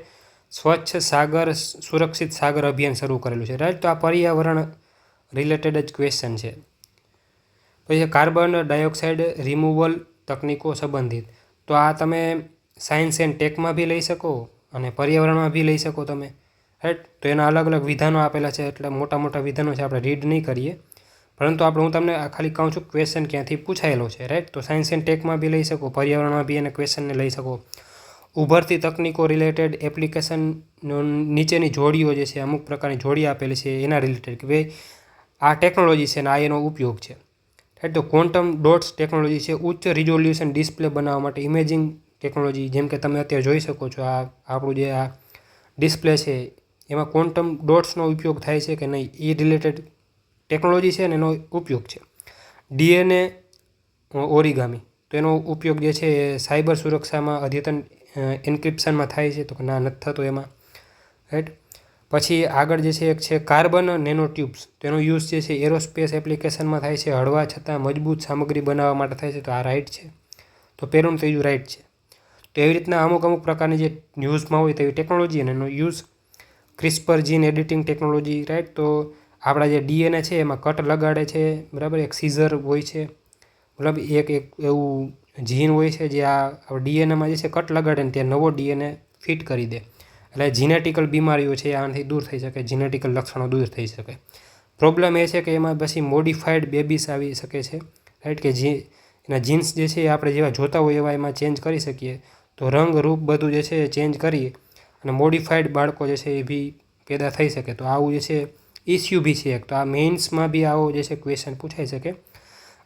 સ્વચ્છ સાગર સુરક્ષિત સાગર અભિયાન શરૂ કરેલું છે, રાઈટ. તો આ પર્યાવરણ રિલેટેડ જ ક્વેશ્ચન છે. પછી કાર્બન ડાયોક્સાઇડ રિમૂવલ તકનીકો સંબંધિત. તો આ તમે સાયન્સ એન્ડ ટેકમાં બી લઈ શકો અને પર્યાવરણમાં બી લઈ શકો તમે, રાઈટ. તો એના અલગ અલગ વિધાનો આપેલા છે, એટલે મોટા મોટા વિધાનો છે, આપણે રીડ નહીં કરીએ, પરંતુ હું તમને ખાલી કહું છું ક્વેશ્ચન ક્યાંથી પૂછાયેલો છે, રાઈટ. તો સાયન્સ એન્ડ ટેકમાં બી લઈ શકો, પર્યાવરણમાં બી એને ક્વેશ્ચનને લઈ શકો. ઉભરતી તકનીકો રિલેટેડ એપ્લિકેશન નીચેની જોડીઓ જે છે, અમુક પ્રકારની જોડી આપેલી છે એના રિલેટેડ, કે ભાઈ આ ટેકનોલોજી છે ને આ એનો ઉપયોગ છે, રાઈટ. તો ક્વોન્ટમ ડોટ્સ ટેકનોલોજી છે, ઉચ્ચ રિઝોલ્યુશન ડિસ્પ્લે બનાવવા માટે ઇમેજિંગ ટેકનોલોજી. જેમ કે તમે અત્યારે જોઈ શકો છો, આ આપણું જે આ ડિસ્પ્લે છે એમાં ક્વોન્ટમ ડોટ્સનો ઉપયોગ થાય છે કે નહીં, એ રિલેટેડ ટેકનોલોજી છે ને એનો ઉપયોગ છે. ડીએનએ ઓરિગામી, તો એનો ઉપયોગ જે છે એ સાયબર સુરક્ષામાં અદ્યતન એન્ક્રિપ્શનમાં થાય છે, તો ના નથી થતો એમાં, રાઈટ. પછી આગળ જે છે એક છે કાર્બન નેનો ટ્યુબ્સ, તો એનો યુઝ જે છે એરોસ્પેસ એપ્લિકેશનમાં થાય છે, હળવા છતાં મજબૂત સામગ્રી બનાવવા માટે થાય છે, તો આ રાઈટ છે. તો પહેલું ત્રીજું રાઈટ છે. તો એવી રીતના અમુક પ્રકારની જે ન્યૂઝમાં હોય તેવી ટેકનોલોજી અને એનો use. CRISPR gene editing technology, right. તો આપણા જે ડીએનએ છે એમાં કટ લગાડે છે, બરાબર, એક સીઝર હોય છે, મતલબ એક એવું જીન હોય છે જે આ ડીએનએમાં જે છે કટ લગાડે ને ત્યાં નવો ડીએનએ ફિટ કરી દે, એટલે જીનેટિકલ બીમારીઓ છે આનાથી દૂર થઈ શકે, જીનેટિકલ લક્ષણો દૂર થઈ શકે. પ્રોબ્લેમ એ છે કે એમાં પછી મોડિફાઈડ બેબીસ આવી શકે છે, રાઈટ, કે જે એના જીન્સ જે છે એ આપણે જેવા જોતા હોય એવા એમાં ચેન્જ કરી શકીએ, તો રંગ રૂપ બધું જે છે એ ચેન્જ કરી અને મોડિફાઈડ બાળકો જે છે એ બી પેદા થઈ શકે. તો આવું જે છે ઇસ્યુ બી છે એક. તો આ મેઇન્સમાં બી આવો જે છે ક્વેશ્ચન પૂછાઈ શકે.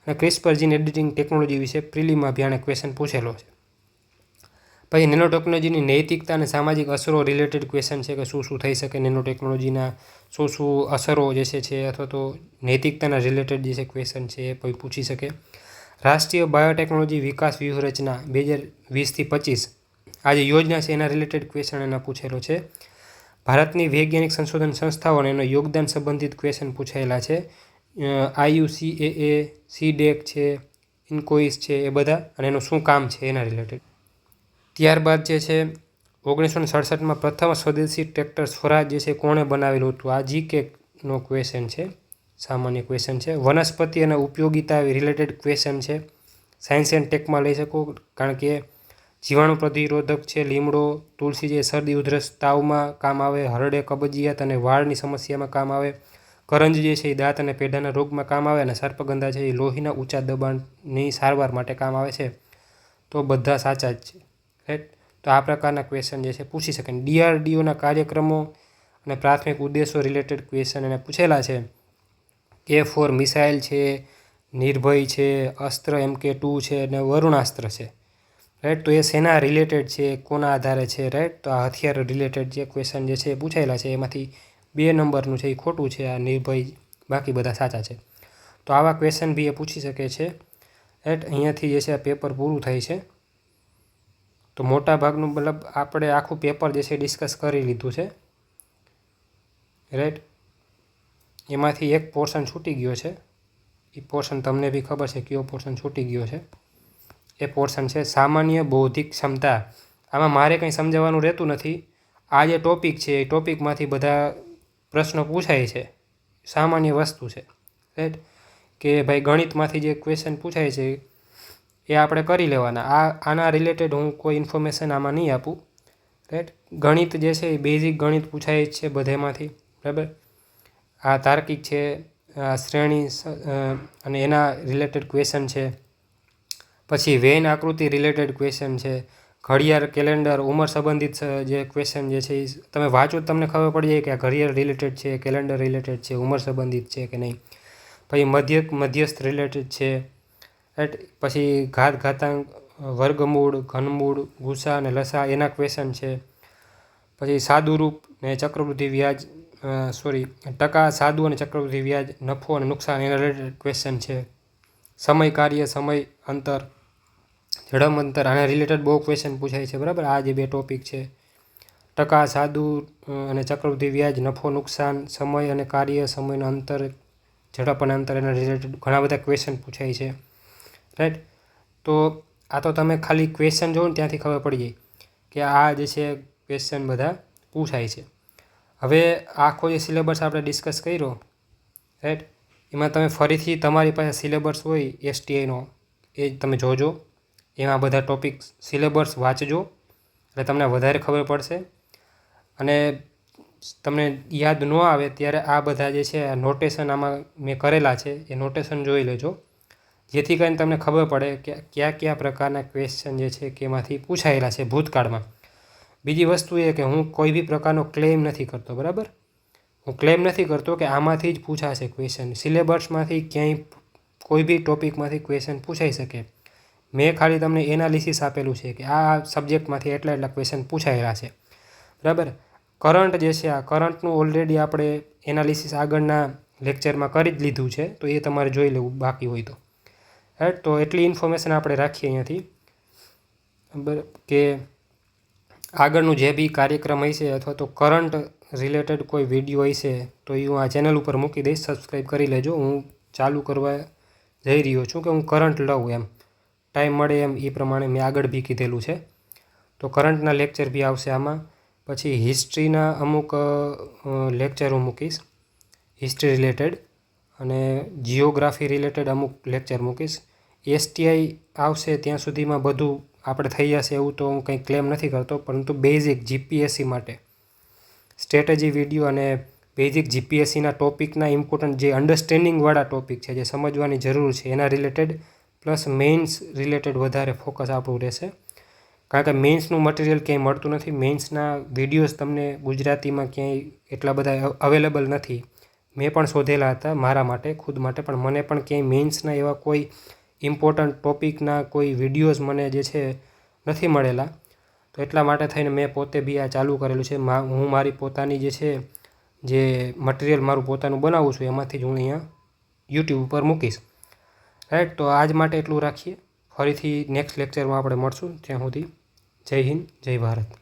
અને ક્રિસ્પર જીન એડિટિંગ ટેકનોલોજી વિશે પ્રિલીમાં બી આને ક્વેશ્ચન પૂછેલો છે. પછી નેનો ટેકનોલોજીની નૈતિકતા અને સામાજિક અસરો રિલેટેડ ક્વેશ્ચન છે, કે શું શું થઈ શકે નેનો ટેકનોલોજીના, શું શું અસરો જે છે અથવા તો નૈતિકતાના રિલેટેડ જે છે ક્વેશ્ચન છે એ કોઈ પૂછી શકે. રાષ્ટ્રીય બાયોટેકનોલોજી વિકાસ વ્યૂહરચના 2020થી 25, આ જે યોજના છે એના રિલેટેડ ક્વેશ્ચન એના પૂછેલો છે. ભારતની વૈજ્ઞાનિક સંશોધન સંસ્થાઓ અને એનો યોગદાન સંબંધિત ક્વેશ્ચન પૂછાયેલા છે. IUCAA, CDEC છે, ઇન્કોઇસ છે, એ બધા, અને એનું શું કામ છે એના રિલેટેડ. ત્યારબાદ જે છે 1967માં પ્રથમ સ્વદેશી ટ્રેક્ટર સ્વરાજ જે છે કોણે બનાવેલું હતું, આ GK નો ક્વેશ્ચન છે, સામાન્ય ક્વેશ્ચન છે. વનસ્પતિ અને ઉપયોગિતા રિલેટેડ ક્વેશ્ચન છે, સાયન્સ એન્ડ ટેકમાં લઈ શકો, કારણ કે જીવાણુ પ્રતિરોધક છે. લીમડો, તુલસી જે શરદી ઉધરસ તાવમાં કામ આવે, હરડે કબજિયાત અને વાળની સમસ્યામાં કામ આવે, કરંજ જે છે એ દાંત અને પેઢાના રોગમાં કામ આવે, અને સર્પગંધા છે એ લોહીના ઊંચા દબાણની સારવાર માટે કામ આવે છે. તો બધા સાચા જ છે, રાઈટ. તો આ પ્રકારના ક્વેશ્ચન જે છે પૂછી શકે. DRDOના કાર્યક્રમો અને પ્રાથમિક ઉદ્દેશો રિલેટેડ ક્વેશ્ચન એને પૂછેલા છે. K4 મિસાઇલ છે, નિર્ભય છે, અસ્ત્ર MK2 છે અને વરુણાસ્ત્ર છે, રાઈટ. તો એ શેના રિલેટેડ છે, કોના આધારે છે, રાઈટ. તો આ હથિયાર રિલેટેડ જે ક્વેશ્ચન જે છે એ પૂછાયેલા છે, એમાંથી 2 નંબરનું છે એ ખોટું છે, આ નિર્ભય, બાકી બધા સાચા છે. તો આવા ક્વેશ્ચન બી એ પૂછી શકે છે, રાઈટ. અહીંયાથી જે છે આ પેપર પૂરું થાય છે. તો મોટા ભાગનું મતલબ આપણે આખું પેપર જે છે ડિસ્કસ કરી લીધું છે, રાઈટ. એમાંથી એક પોર્શન છૂટી ગયો છે, એ પોર્શન તમને બી ખબર છે કયો પોર્શન છૂટી ગયો છે. એ પોર્શન છે સામાન્ય બૌદ્ધિક ક્ષમતા. આમાં મારે કંઈ સમજાવવાનું રહેતું નથી. આ જે ટૉપિક છે એ ટૉપિકમાંથી બધા પ્રશ્નો પૂછાય છે, સામાન્ય વસ્તુ છે, રાઈટ. કે ભાઈ ગણિતમાંથી જે ક્વેશ્ચન પૂછાય છે એ આપણે કરી લેવાના. આના રિલેટેડ હું કોઈ ઇન્ફોર્મેશન આમાં નહીં આપું, રાઈટ. ગણિત જે છે એ બેઝિક ગણિત પૂછાય જ છે બધેમાંથી, બરાબર. આ તાર્કિક છે, આ શ્રેણી અને એના રિલેટેડ ક્વેશ્ચન છે. પછી વેન આકૃતિ રિલેટેડ ક્વેશ્ચન છે, ઘડિયાળ, કેલેન્ડર, ઉંમર સંબંધિત જે ક્વેશ્ચન જે છે એ તમે વાંચો તમને ખબર પડી જાય કે આ ઘડિયાળ રિલેટેડ છે, કેલેન્ડર રિલેટેડ છે, ઉંમર સંબંધિત છે કે નહીં. પછી મધ્યસ્થ રિલેટેડ છે, રાઈટ. પછી ઘાતાંક, વર્ગમૂળ, ઘનમૂળ, ગુસા અને લસા એના ક્વેશ્ચન છે. પછી સાદુરૂપ ને ચક્રવૃદ્ધિ વ્યાજ, ટકા, સાદુ અને ચક્રવૃદ્ધિ વ્યાજ, નફો અને નુકસાન એના રિલેટેડ ક્વેશ્ચન છે. સમય કાર્ય, સમય અંતર, ઝડપ અંતર, આના રિલેટેડ બહુ ક્વેશ્ચન પૂછાય છે, બરાબર. આ જે બે ટોપિક છે, ટકા, સાદુ અને ચક્રવૃદ્ધિ વ્યાજ, નફો નુકસાન, સમય અને કાર્ય, સમયનો અંતર, ઝડપ અને અંતર, એના રિલેટેડ ઘણા બધા ક્વેશ્ચન પૂછાય છે, રાઈટ. તો આ તો તમે ખાલી ક્વેશ્ચન જોવો ને ત્યાંથી ખબર પડી જાય કે આ જે છે ક્વેશ્ચન બધા પૂછાય છે. હવે આખો જે સિલેબસ આપણે ડિસ્કસ કર્યો, રાઈટ, એમાં તમે ફરીથી તમારી પાસે સિલેબસ હોય STIનો એ તમે જોજો. એમાં બધા ટોપિક સિલેબસ વાંચજો એટલે તમને વધારે ખબર પડશે. અને તમને યાદ ન આવે ત્યારે આ બધા જે છે નોટેશન આમાં મેં કરેલા છે એ નોટેશન જોઈ લેજો, જેથી કરીને તમને ખબર પડે કે કયા કયા પ્રકારના ક્વેશ્ચન જે છે કે એમાંથી પૂછાયેલા છે ભૂતકાળમાં. બીજી વસ્તુ એ કે હું કોઈ બી પ્રકારનો ક્લેમ નથી કરતો, બરાબર. હું ક્લેમ નથી કરતો કે આમાંથી જ પૂછાશે ક્વેશ્ચન. સિલેબસમાંથી ક્યાંય કોઈ બી ટોપિકમાંથી ક્વેશ્ચન પૂછાઈ શકે. મેં ખાલી તમને એનાલિસિસ આપેલું છે કે આ સબ્જેક્ટમાંથી એટલા ક્વેશ્ચન પૂછાયેલા છે, બરાબર. કરંટ જે છે આ કરંટનું ઓલરેડી આપણે એનાલિસિસ આગળના લેક્ચરમાં કરી જ લીધું છે, તો એ તમારે જોઈ લેવું બાકી હોય તો, રાઈટ. તો એટલી ઇન્ફોર્મેશન આપણે રાખીએ અહીંયાથી, બરાબર. કે આગળનું જે બી કાર્યક્રમ હશે અથવા તો કરંટ રિલેટેડ કોઈ વિડીયો હશે તો એ હું આ ચેનલ ઉપર મૂકી દઈશ. સબસ્ક્રાઈબ કરી લેજો. હું ચાલુ કરવા જઈ રહ્યો છું કે હું કરંટ લઉં એમ ટાઈમ મળે એમ, એ પ્રમાણે મેં આગળ બી કીધેલું છે. તો કરંટના લેક્ચર બી આવશે આમાં. પછી હિસ્ટ્રીના અમુક લેક્ચર હું મૂકીશ, હિસ્ટ્રી રિલેટેડ, અને જિયોગ્રાફી રિલેટેડ અમુક લેક્ચર મૂકીશ. STI આવશે ત્યાં સુધીમાં બધું આપણે થઈ જશે એવું તો હું કંઈ ક્લેમ નથી કરતો, પરંતુ બેઝિક GPSC માટે સ્ટ્રેટેજી વિડીયો અને બેઝિક GPSCના ટોપિકના ઇમ્પોર્ટન્ટ જે અન્ડરસ્ટેન્ડિંગવાળા ટોપિક છે, જે સમજવાની જરૂર છે, એના રિલેટેડ પ્લસ મેઇન્સ રિલેટેડ વધારે ફોકસ આપણું રહેશે. કારણ કે મેઇન્સનું મટીરિયલ ક્યાંય મળતું નથી. મેઇન્સના વિડીયોઝ તમને ગુજરાતીમાં ક્યાંય એટલા બધા અવેલેબલ નથી. મેં પણ શોધેલા હતા મારા માટે, ખુદ માટે, પણ મને પણ ક્યાંય મેઇન્સના એવા કોઈ ઇમ્પોર્ટન્ટ ટોપિકના કોઈ વિડીયોઝ મને જે છે નથી મળેલા. તો એટલા માટે થઈને મેં પોતે બી આ ચાલુ કરેલું છે. હું મારી પોતાની જે છે જે મટીરિયલ મારું પોતાનું બનાવું છું એમાંથી જ હું અહીંયા YouTube ઉપર મૂકીશ, રાઈટ. તો આજ માટે એટલું રાખીએ. ફરીથી નેક્સ્ટ લેક્ચરમાં આપણે મળશું. ત્યાં સુધી જય હિન્દ, જય ભારત.